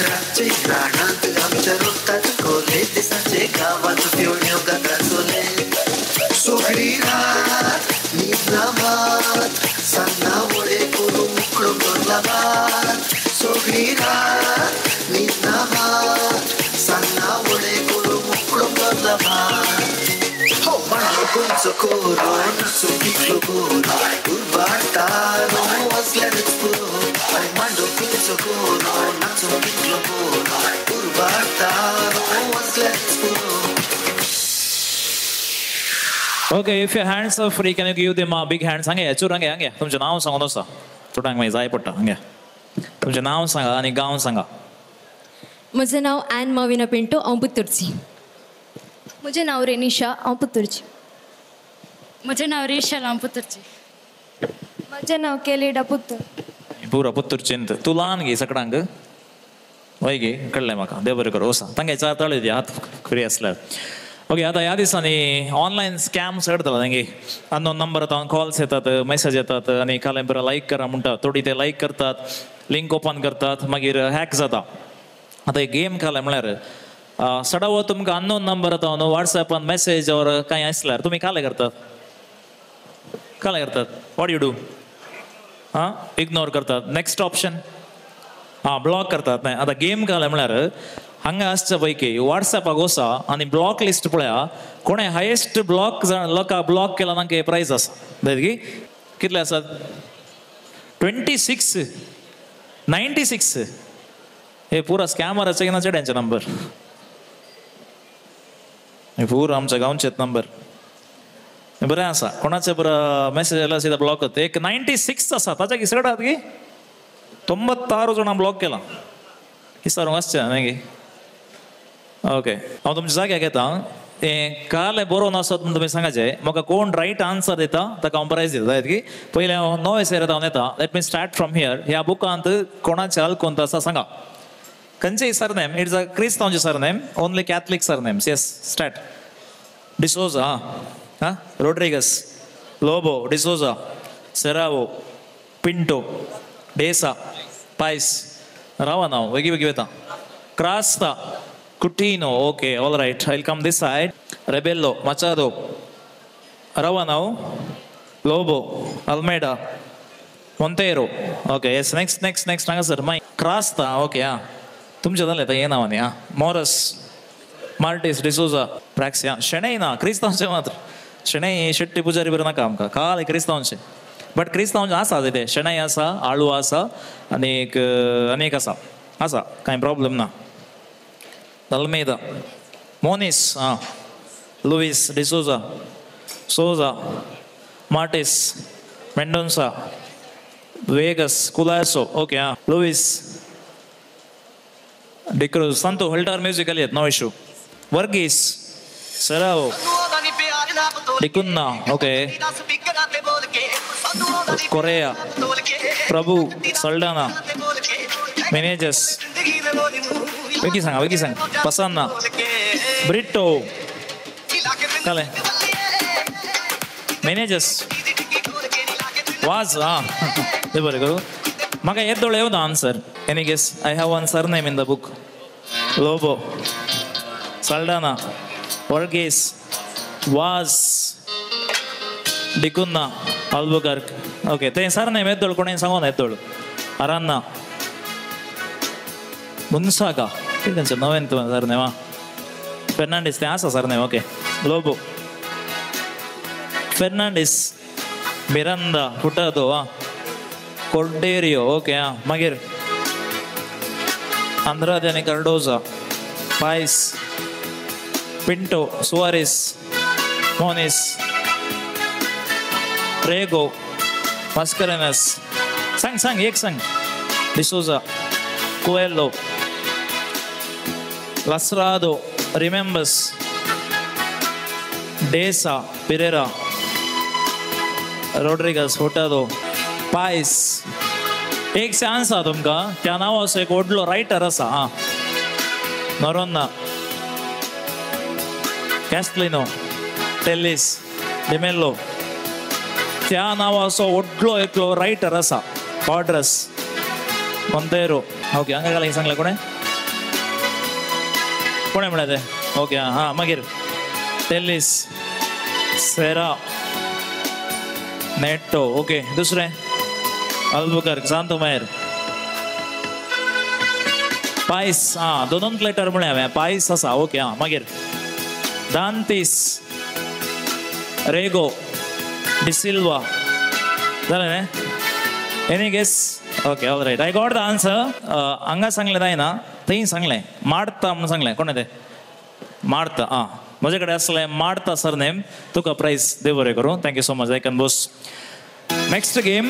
रातचे रानात आमच्या रोटात गोले दिसाचे गावात पिवळ्या काचोले सोगळी रात निजनामात सन्नावळे करून मुकळो करला भात सोगळी रात निजनामात सन्नावळे करून मुकळो करला भात हो मांडो कोणचो कोरो नसो कितलो गोरो उरबाटारो असल्यारच पुरो अरे मांडो कोणचो कोरो नसो कितलो गोरो उरबाटारो असल्यारच पुरो Okay, if your hands are free, can you give them a big hands? हंगे चूर हंगे तुमचे नाव सांगो दोस्ता तुटांक मागीर जाय पडटा हंगे तुमचे नाव सांगा आनी गांव सांगा म्हजें नांव ॲन माविना पिंटो हांव पुत्तूरची म्हजें नांव रेनिशा हांव पुत्तूरची म्हजें नांव रेशल हांव पुत्तूरची म्हजें नांव केलेडा पुत्तूर पुरो पुत्तूरचेंत तूं ल्हान गे सगळ्यांक वय गे कळ्ळें म्हाका देव बरें करूं वसा तांगे चार ताळयो दी हात फ्री आसल्यार ओके आतां ह्या दिसांनी ऑनलायन स्कॅम्स घडतलो तांगे अननोन नंबर येतात कॉल्स येतात मेसेज येतात आनी काले बरं लायक करा म्हणटात थोडी ते लायक करतात लिंक ओपन करतात मागीर हॅक जाता आतां एक गेम काले म्हळ्यार सडा तुमकां अननोन नंबर येता न्हू वॉट्सॅपान मेसेज ऑर कांय आसल्यार तुमी काले करतात वॉट यू डू इग्नोर करतात नेक्स्ट ऑप्शन ब्लॉक करतात न्हय आतां गेम काले म्हळ्यार हांगा आसच्या पैकी व्हॉट्सॅपाक वसा आनी ब्लॉक लिस्ट पळया कोणे हायेस्ट ब्लॉक लोकां ब्लॉक केला तांकां प्रायज आसा की कितले आसात 26 96 हे पुरा स्कॅमराचे घेना चेड्यांचे नंबर हे पुरा आमच्या गांवचेच नंबर बरें आसा कोणाचे बरं मेसेज आयला सीधा ब्लॉक करता एक 96 आसा ताच्या किसकट आहात की 96 जाणां ब्लॉक केला किसारूंक आसचें न्ही गी ओके हांव तुमच्या जाग्याक येता काल बरोवन आसत म्हण तुमी सांगाचें म्हाका कोण रायट आन्सर दिता ताका हांव प्रायज दिता की पयलें हांव नवे सेरेत हांव येता let me start from here ह्या बुकांत कोणाचें अल्कोंत आसा सांगा खंयचेय सरनेम इट्स अ क्रिस्तांवचें surname only Catholic surnames yes start D'Souza Rodrigues Lobo D'Souza Serrao Pinto D'Sa Pais रावा नांव वेगळी वेगळी येता Crasta Coutinho okay all right I will come this side Rebello Machado रावा नांव Lobo Almeida Monteiro okay yes next next next हांगा सर माय क्रास्ता ओके आं तुमचें जालें हे नांवांनी आं मॉरस मार्टिस डिसोजा प्रॅक्स शेणै ना क्रिस्तांवचें मात्र शेणै शेट्टी पुजारी बरें नाका आमकां खाली क्रिस्तांवचें बट क्रिस्तांवचें आसा ते शेणै आसा आळू आसा आनीक आनीक आसा कांय प्रॉब्लेम ना अल्मेदा मोनिस लुईस डिसोजा सोजा मार्टिस मेंडोन्सा वेगस कुलासो ओके लुईस डिक्रूज सांतो हल्टार म्युझिक आली no issue Verghese Serrao D'Cunha okay Correia Prabhu Saldanha Menezes वेगी सांग पसान्ना ब्रिटो काले मेनेजस वाज ते बरें करू म्हाका येदोळ येवना answer any guess I have one surname in the book Lobo Saldanha Varghese Vaz D'Cunha Albuquerque okay ते सरनेम येदोळ कोणें सांगून येदोळ अरान्ना मुन्सागा कितें नवें सरनेम फेर्नांडीस तें आसा surname okay Lobo Fernandes Miranda Furtado Cordeiro okay मागीर आंद्रादे आनी कार्डोजा पायस पिंटो सुआरिस मोनिस रेगो मास्करेनस सांग एक सांग डिसोजा कोएलो लसरादो रिमेंबर्स डेसा पिरेरा रोड्रिगस फोटादो पायस एक चान्स आहा तुमकां त्या नांवाचो एक व्हडलो रायटर आसा नोरोन्ना कॅस्टलिनो टेलिस डिमेल्लो त्या नांवाचो व्हडलो एकलो रायटर आसा ऑर्ड्रस मोंतेरो ओके हांगा घाला सांगलें कोणें म्हळें तें ओके मागीर टेलिस सेरा नेटो ओके दुसरें अल्बुकर्क सांतो मायर पायस दोनूच लेटर म्हळें हांवें पायस आसा ओके मागीर दांतीस रेगो डिसिल्वा जालें न्ही any guess okay all right I got the answer हांगा सांगलें जायना थंय सांगलें मार्ता म्हणून सांगलें कोणें तें मार्ता म्हजे कडेन आसलें मार्ता सरनेम तुका प्रायज देव बरें करूं thank you so much I can Bose next game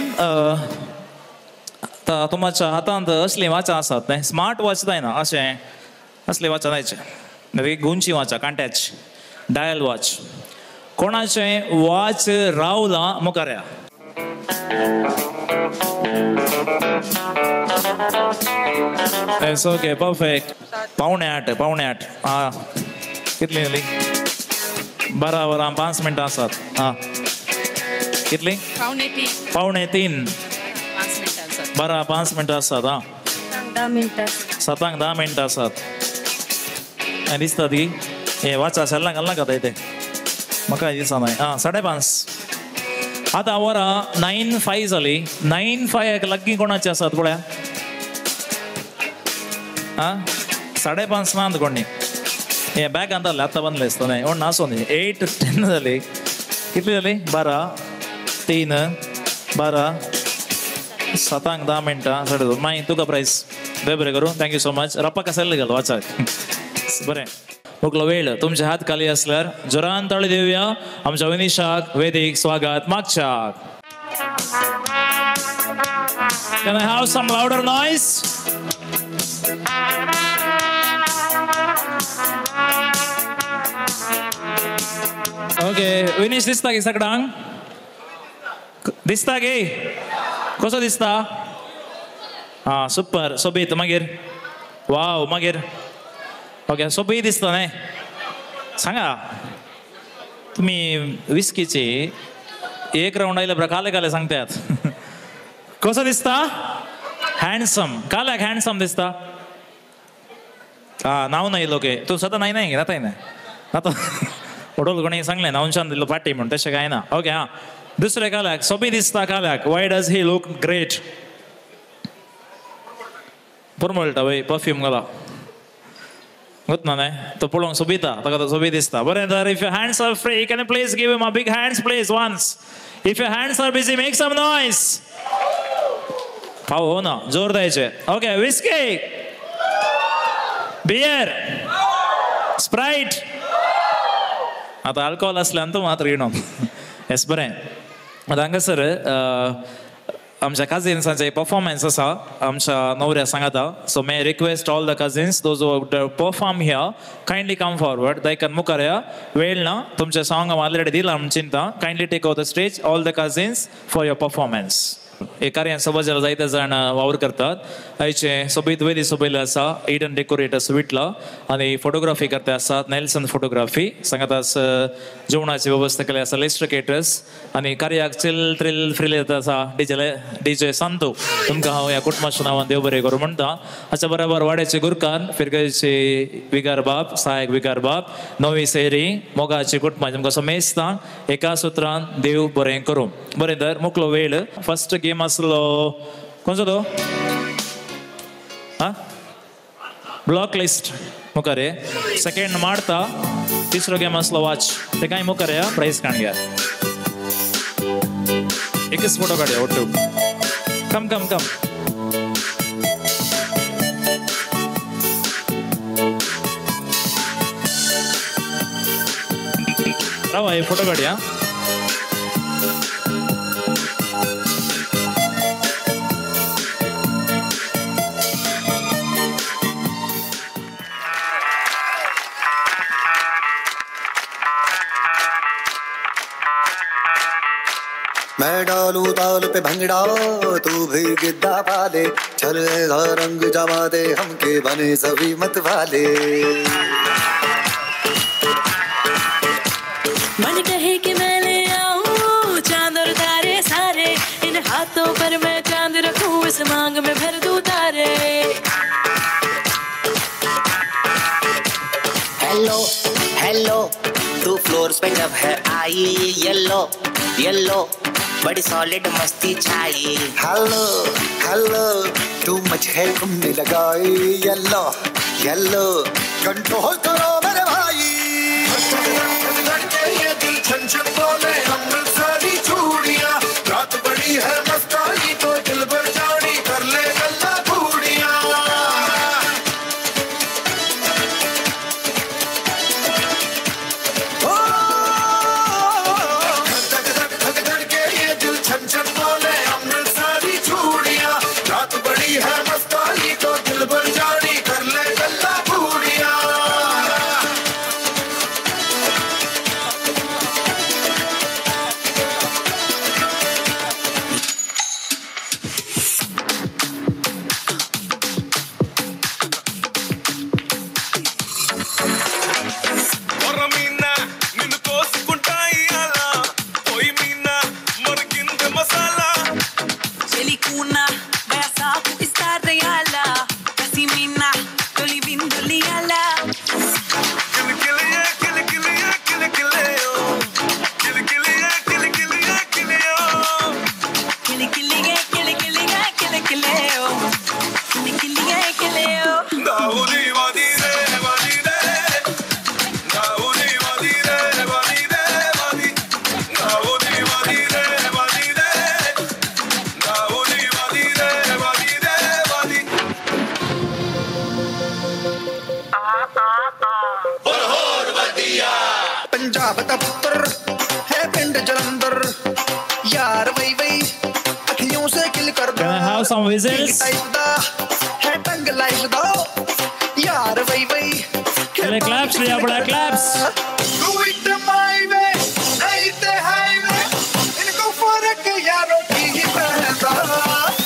तुमच्या हातांत असलीं वाचां आसात न्ही स्मार्ट वॉच जायना अशें असलीं वाचां जायचें गुंची वाचां कांट्याची डायल वॉच कोणाचें वॉच रावलां मुखार या ओके परफेक्ट पावणे आठ कितली जाली 12:05 मिनटां आसात कितली पावणे 3 12:05 मिनटां आसात 7:10 मिनटां आसात दिसता ती हे वाचा सेल्लां घालना का ते म्हाका दिसना 5:30 आतां वरां 9:05 जाली 9:05 लागीं कोणाची आसात पळया 5:30 ಅಂದ್ಕೊಂಡಿ ಬ್ಯಾಗ್ ಅಂತಲ್ಲ ಹತ್ತ ಬಂದ್ಲೇಸ್ತಾನೆ ಒಂದು ನಾಸೊಂದು 8:10 कितली 12 3 12 7 10 मिनटां साडे 2 मागीर तुका प्रायस बरें करूं थँक्यू सो मच रप्पा कसायला गेलो वाचाक बरें मुकलो वेळ तुमचे हात खाली असल्यार जोरान ताळी देवया आमच्या विनिशाक वेदीक स्वागत मागच्याक Can I have some louder noise? Okay, Vinish दिसता की सगळ्यांक दिसता गे कसो दिसता हा सुपर सोबीत मागीर वाव मागीर ओके सोबीत दिसता न्ही सांगा तुम्ही विस्कीची एक राऊंड आयले बरं काले काले सांगतात कसो दिसता हँडसम काल्याक हँडसम दिसता हा नाव नाही लोके तू स्वतः नाही नाही जाताय ना आता वडोल कोणी सांगले ना उंचान दिलो पाटी म्हणून तशें काय ना ओके हा दुसरे काल्याक सोबी दिसता काल्याक why does he look great पुरमळटा वय परफ्यूम घाला ಗೊತ್ತಾ तो पळोवंक सोबिता ताका तो सोबी दिसता बरें तर if your hands are free can you please give him a big hands please once if your hands are busy make some noise हो ना जोर द्यायचे ओके विस्की बियर स्प्राईट आता अल्कोहोल असल्यान तो मात्र येणो येस बरें आता हांगासर आमच्या कजिन्सांचे परफॉर्मन्स आसा आमच्या नवऱ्या सांगाता so may request all the cousins those perform here kindly come forward दयकन मुखार या वेळ ना तुमचे सॉंग हांव ऑलरेडी दिला म्हणून चिंता kindly take over the stage all the cousins for your performance हे कार्यान सोबत जायते जाण वावर करतात आयचे सोबीत वेदी सोबयले आसा इडन डेकोरेटर्स विटला आनी फोटोग्राफी करते आसात नेल्सन फोटोग्राफी सांगातास जेवणाची व्यवस्था केली आसा लिस्टर केटर्स आनी कार्याक चिल थ्रिल फ्रिल आसा डीजे सांतू तुमकां हांव ह्या कुटुंबाच्या नांवान देव बरें करूं म्हणटा हाच्या बरोबर वाड्याचे गुरकान फिरगयचे विगार बाब सहायक विगार बाब नवी सेरी मोगाची कुटुंबा तुमकां समेस्तां एका सुत्रान देव बरें करूं बरें तर मुकलो वेळ फर्स्ट गेम असलो कोणचो तो हा ब्लॉक लिस्ट मुखारे सेकंड मारता तिसरो गेम असलो वॉच ते काय मुखारे प्राइस काढ घ्या एकच फोटो काढूया ओटू कम कम कम राव हे फोटो काढूया मैं डालू ताल पे भंगड़ा तू भी गिद्दा पाले चल ऐसा रंग जमा दे हमके बने सभी मत वाले मन कहे कि मैं ले आऊं चांद और तारे सारे इन हाथों पर मैं चांद रखूं इस मांग में भर दूं तारे हेलो हेलो तू फ्लोर पे जब है आई येलो येलो बड़ी सॉलिड मस्ती छाई हेलो हेलो तू मुझे घूमने लगाई येलो येलो कंट्रोल करो मेरे भाई ये दिल छन छन बोले अमृतसरी चूड़ियां रात बड़ी है मस्तानी तो दिल भर जानी कर ले गल्ला बूढ़ियां है मस्तानी तो दिल भर जानी कर ले गल्ला बूढ़िया दाऊदी वादी Can I have some whistles? है टंग लाइव दो यार वही वही चले claps लिया बड़ा claps. Do it my way, नहीं ते highway. इनको फर्क यारों की ही पहला.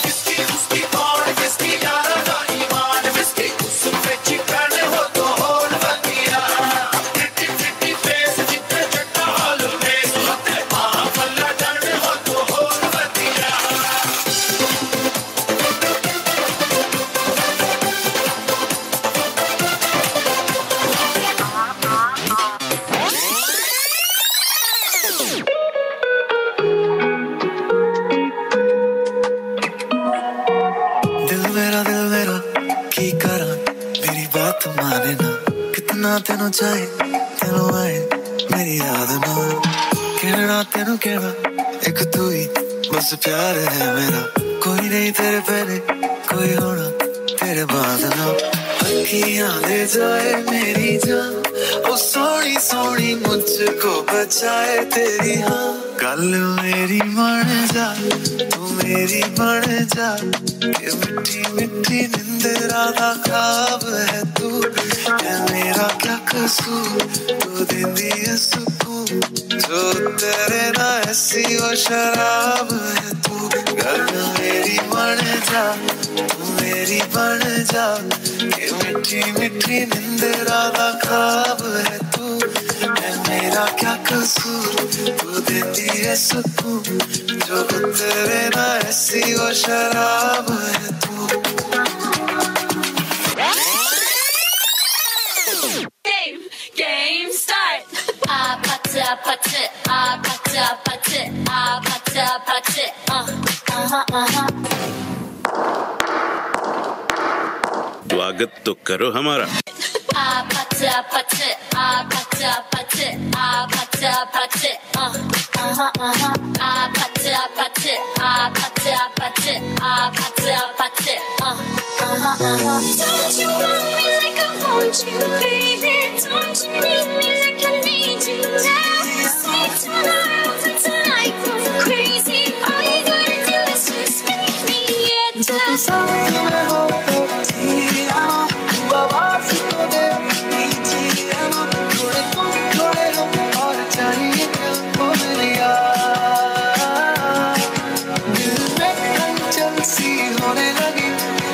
किसकी उसकी कौन किसकी यारा का ईमान किसकी उस पे चिकन हो तो होल बतिया. फिटी फिटी फेस जितने चट्टा हाल में सुनते माँ फल्ला डर हो तो होल बतिया. दिल मेरा की करा मेरी बात माने ना कितना तेनू चाहे तेनू आए मेरी याद ना कहना एक तू ही बस प्यार है मेरा कोई नहीं तेरे पहले कोई होना तेरे बाद ना अखियां ले जाए मेरी जान ओ सोनी सोनी मुझको बचाए तेरी हाँ गल मेरी बन जा तू मेरी बन जा ये मिट्टी मिट्टी निंदरा दा ख्वाब है तू है मेरा क्या कसूर तू देंदी है सुकून जो तेरे ना ऐसी वो शराब है तू गल मेरी बन जा तू मेरी बन जा ये मिट्टी मिट्टी निंदरा दा ख्वाब है तू है मेरा क्या कसूर तू देती है सुकून जो तेरे ना ऐसी वो शराब है तू. Game start. Pata pata, pata pata, pata pata. स्वागत तो करो हमारा. Pata pata, pata pata, pata pata. Pata pata, pata pata, pata pata. Don't you want me like I want you, baby? Don't you need me like I need you now? Say turn around and tonight going crazy. All you gotta do is just make me your होने लगी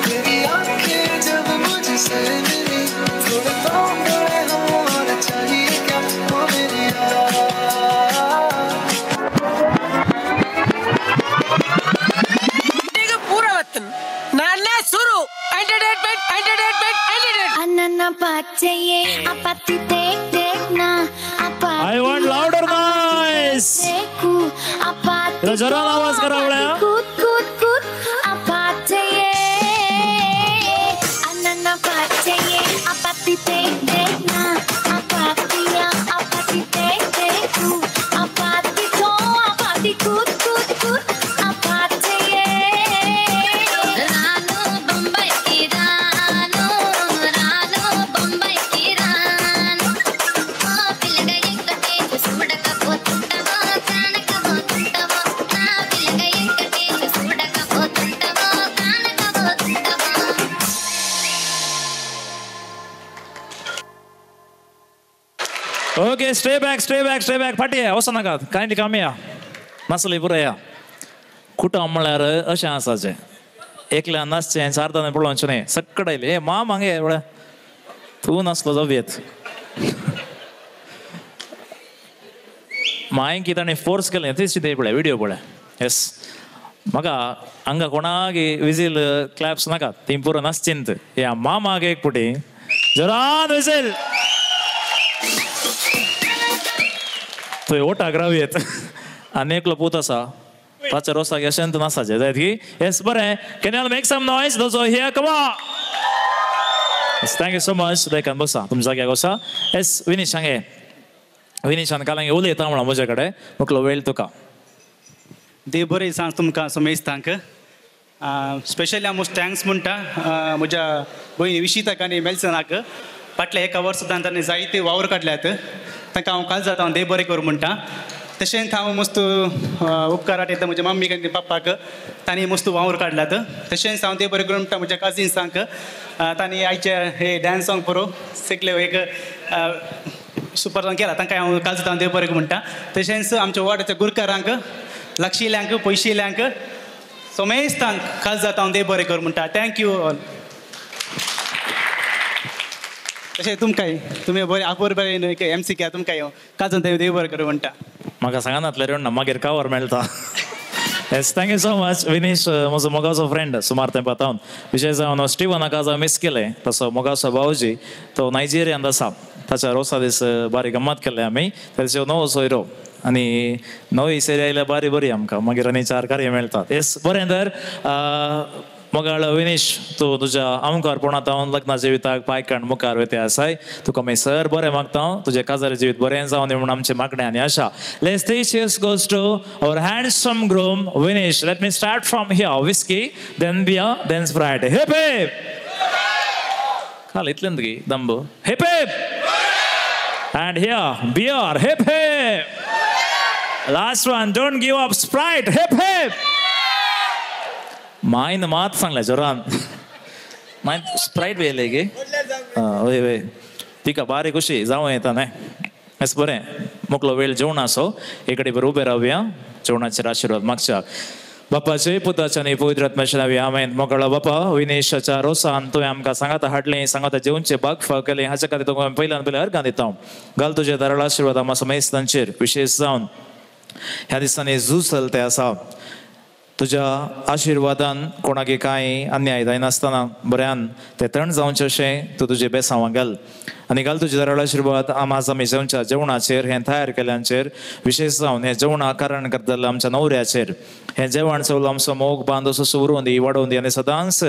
तेरी आंखें जब मुझसे milli थोड़े हम और चाहिए क्या हो मेरी पूरा वतन नाना शुरू एंटरटेनमेंट अन्ना बात चाहिए आपाती देखना I want louder noise. तो जरा आवाज करा बड़ा. कूद आपात चाहिए अन्ना बात चाहिए आपाती देखना आपाती देखू आपाती तो आपाती कूद आपात चाहिए रानो बम्बई की रानो बम्बई की रानो पिलगा एकटे सुडका पोतुंटवा कानका पोतुंटवा पिलगा एकटे सुडका पोतुंटवा कानका पोतुंटवा. Okay, stay back. फाटी आहे वचना का कांय कामी या नासली पुरं या कुठं म्हळ्यार अशें आसाचें एकल्या नासचें चारदाने पळोवचें न्ही सक्कड आयलें हे मा मागे एवढ्या तूं नासलो जावयेत मायेन कितें ताणें फोर्स केलें तें चिंतय पळय व्हिडियो पळय येस म्हाका हांगा कोणागे विजील क्लॅप्स नाकात ती पुरो नासचिंत या मामागे एक पुटी जोरान विजील थंय ओटाक रावयेत आनी एकलो पूत आसा ताच्या रोसाक यशंत नासाचें जायत की येस बरें can you make some noise those here come on thank you so much देखान बसा तुमच्या जाग्याक वसा येस विनीश सांगे विनीशान कालांगे उलयता म्हणून म्हजे कडेन मुकलो वेळ तुका देव बरें सांग तुमकां समेस्तांक स्पेशली हांव थँक्स म्हणटा म्हज्या भयणी विशीताक आनी मेल्सनाक फाटल्या एका वर्सांत तांणी जायते वावर काडल्यात तांकां हांव काल जाता हांव देव बरें करूं म्हणटा तशेंच हांव मस्त उपकार वाटयता म्हज्या मम्मीक आनी पप्पाक तांणी मस्त वावर काडलात. तशेंच हांव ते बरें करून म्हणटा म्हज्या कजिन्सांक तांणी आयचे हे डॅन्स सॉंग बरो शिकले एक सुपर सॉंग केला तांकां हांव काजू हांव देव बरें म्हणटा. तशेंच आमच्या वॉर्डाच्या गुरकारांक लक्षिल्यांक पयशिल्यांक सोमेस्तांक काल जाता हांव देव बरें कर म्हणटा. Thank you all. तशें तुमकांय तुमी बरें आपोर बरें MC घ्या तुमकांय काजून देव बरें कर म्हणटा. म्हाका सांगानातले रे मागीर कावर मेळटा. Yes thank you so much Vinish म्हजो मोगाचो फ्रेंड सुमार तेंपातावन. विशेश जावन स्टिवनाक आज मिस केलें तसो मोगाचो भावजी तो नायजेरियान आसा. ताच्या रोसा दीस बारी गम्मत केले आमी. ताचो नवो सोयरो आनी नवी सेरी आयल्यार बारी बरी आमकां मागीर आनी 4 कार्य मेळटात. येस बरें तर मोगाळ विनीश तूं तुज्या अहंकारपणांत लग्ना जिविताक पायकाण मुखार वयता आसाय. तुका मागीर सर बरें मागता तुजें काजार जिवीत बरें जावन म्हणून आमचें मागणें आनी आशा. Let's take cheers goes to our handsome groom Vinesh. Let me start from here. Whiskey, then beer, then Sprite. Hip hip. खाल इतलेंच गी दंबो. Hip hip. And here beer. Hip hip. Last one, don't give up. Sprite. Hip hip. मायन मात सांगले जोरान मायन Sprite वेले गे वय वय तिका बारी खुशी जावं येता न्हय. एस बरें मोकलो वेळ जेवणाचो एक कडेन बरें उबे रावया जेवणाचेर आशिर्वाद मागच्या. बापाचे पुताच्या आनी पवित्र आत्म्याच्या नांवान आमेन. मोकळो बापा विनेशाच्या रोसान तुवें आमकां सांगाता हाडलें सांगाता जेवणचें भाग केलें हाचे खातीर तुका पयल्यान पयलें अर्गां दिता. घाल तुजे दाराळ आशिर्वाद आमा समेस्तांचेर विशेश जावन ह्या दिसांनी झूज ते आसा. तुज्या आशिर्वादान कोणागे कांय अन्याय जायनासतना बऱ्यान ते तण जावचें अशें तूं तुजें बेसांवां घाल. आनी घाल तुजे दाराळ आशिर्वाद आज आमी जेवणच्या जेवणाचेर हें तयार केल्यांचेर विशेश जावन हें जेवणाक कारण करतले आमच्या नवऱ्याचेर हें जेवण चवलो आमचो मोग बांद असो सुवरून दी वाडोवन दी आनी सदांच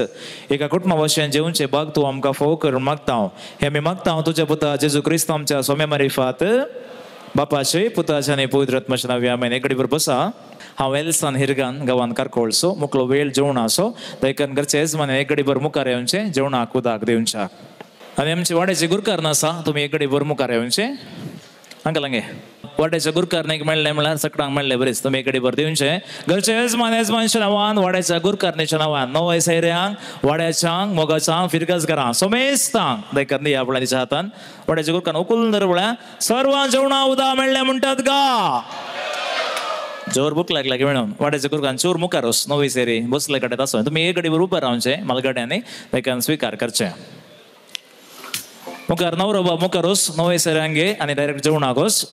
एका कुटुंबा भशेन जेवणचे भाग तूं आमकां फोव कर मागता. हें आमी मागता तुज्या पुता जेजू क्रिस्त आमच्या सोम्या मारिफात बापाचे पुताच्या आनी पवित्र आत्म्याच्या नांवान आमेन. एक कडेन बसा हांव वेल्सान हिरगान गांवान कारकोळचो मुकलो वेळ जेवणाचो देखून घरचे येजमान एक कडेन बर मुखार येवचें जेवणाक उदाक दिवच्या. आनी आमचे वाड्याचे गुरकार आसा तुमी एक कडेन बर मुखार येवचें. अंकल हंगे वाड्याच्या गुरकारनीक मेळ्ळें म्हळ्यार सकाळांक मेळ्ळें बरेंच तुमी एक कडेन बर दिवचें. घरचे येजमानच्या नांवान वाड्याच्या गुरकारनीच्या नांवान नवय सैऱ्यांक वाड्याच्यांक मोगाच्यांक फिरगजगारांक सोमेस्तांक देखून दिया आपल्या तिच्या हातान वाड्याच्या गुरकार उखलून धर म्हळ्यार सर्वां जेवणा उदा मेळ्ळें म्हणटात गा. जोर भूक लागला की म्हणून वाड्याच्या गुरकान चोर मुखार वच नवी सेरी बसले कडेन आसो तुमी एक कडेन उबे रावचें मालगाड्यांनी देखून स्विकार करचें. मुखार नवरो बाब मुखार वच नवे सेऱ्यांक गे आनी डायरेक्ट जेवणाक वच.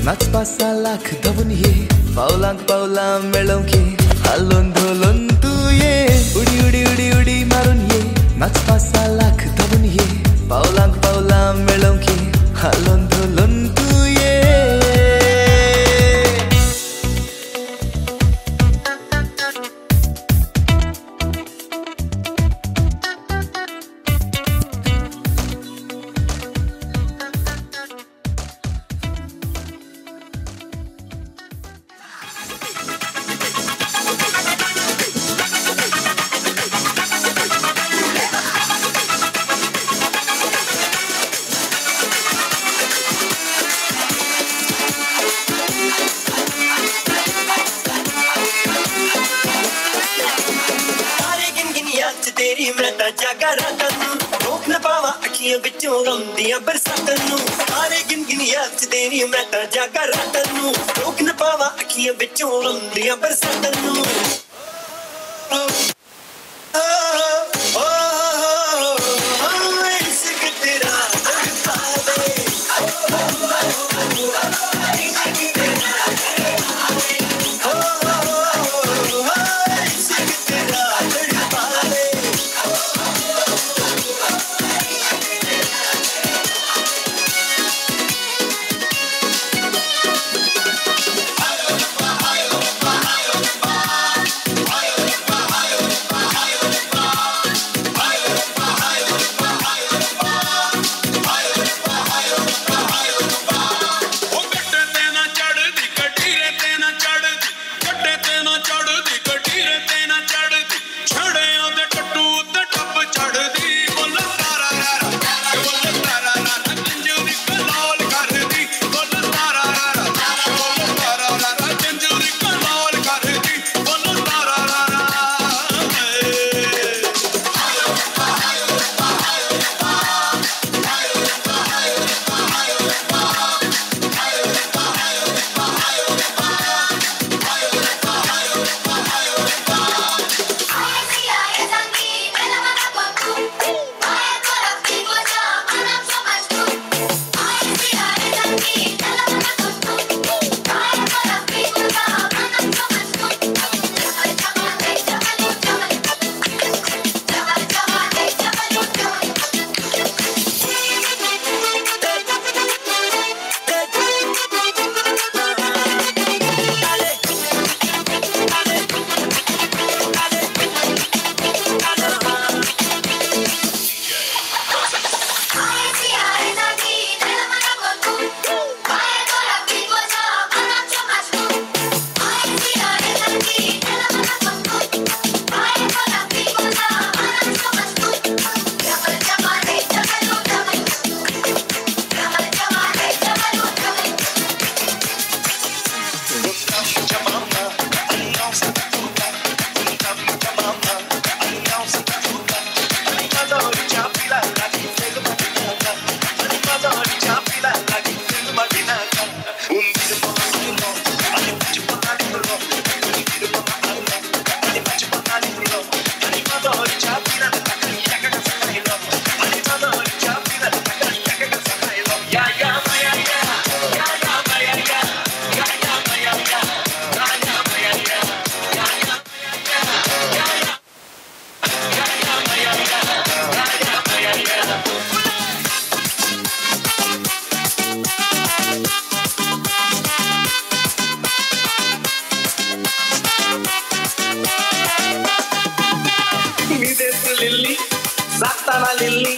नाच 5 लाख धावून ये पावलांक पावलां मेळोंक ये हालोन धोलोन तूं ये उडी उडी उडी उडी मारून ये नाच 5 लाख धावून ये पावलांक पावलां मेळोंक ये हालोन धोलोन तूं ये. जाताना लिल्ली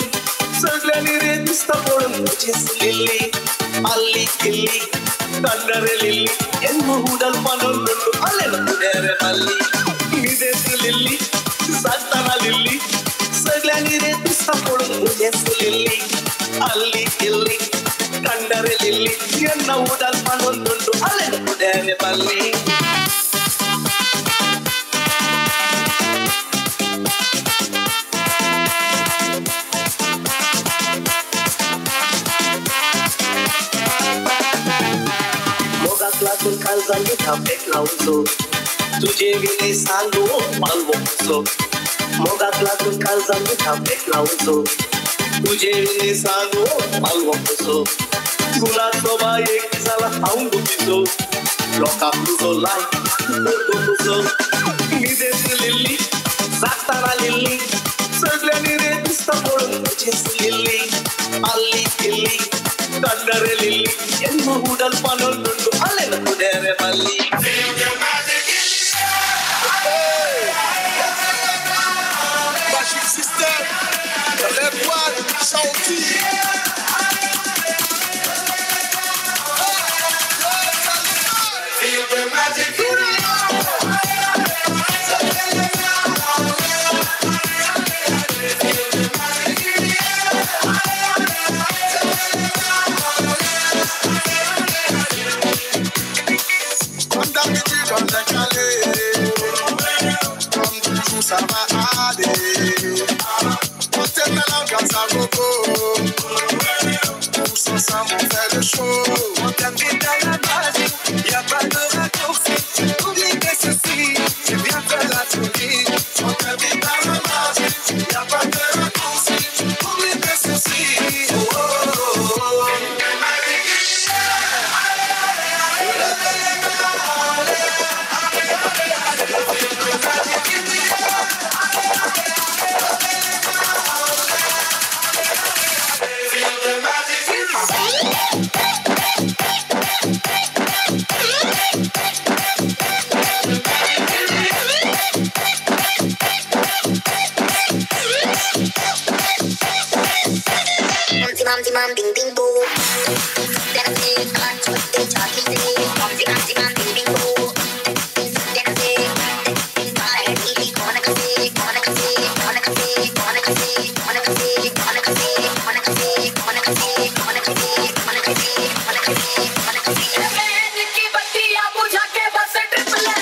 सगळ्यांनी रे दिसता पळून तुझीच लिल्ली अल्ली किल्ली कंडरे लिल्ली ಎನ್ನು ಹೂಡಲ್ ಪನೊಂದು ಅಲ್ಲೆಲ್ಲ ಕುಡಿಯರೆ ಮಲ್ಲಿ ನಿದೆಸು ಲಿಲ್ಲಿ ಸತ್ತನ ಲಿಲ್ಲಿ ಸಗಳನಿ ರೇ ದಿಸ್ತಾ ಪೊಳು ನಿದೆಸು ಲಿಲ್ಲಿ ಅಲ್ಲಿ ಇಲ್ಲಿ ಕಂಡರೆ ಲಿಲ್ಲಿ ಎನ್ನು ಹೂಡಲ್ ಪನೊಂದು ಅಲ್ಲೆಲ್ಲ ಕುಡಿಯರೆ ಮಲ್ಲಿ Clasul calzani tapet lauzo Tuje vine sango malvoso Moga clasul calzani tapet lauzo Tuje vine sango malvoso Gula soba ek sala haungu piso Loka puso lai Urdu puso Nides lilli Satana lilli Saglani re dista polun Jes lilli Alli killi Dandare lilli Enno hudal panolundu Alena kudere malli Feel your magic in the air Magic system The left one Salty Feel the magic in the ça va aller. On t'aime la grâce à Gogo. Tous ensemble on fait le show. On t'invite à la base, y'a pas de raccourci. Oublie que ceci, tu viens faire la tournée. On t'invite à la base, y'a pas de raccourci. Oublie que ceci, oh oh oh. Mam ding ding bo, dance me, come to the party day. Mam ding ding bo, dance me, bye. Wanna go see, wanna go see, wanna go see, wanna go see, wanna go see, wanna go see, wanna go see, wanna go see, wanna go see, wanna go see, wanna go see, wanna go see. बहन की बत्तियां बुझा के बस trip ले.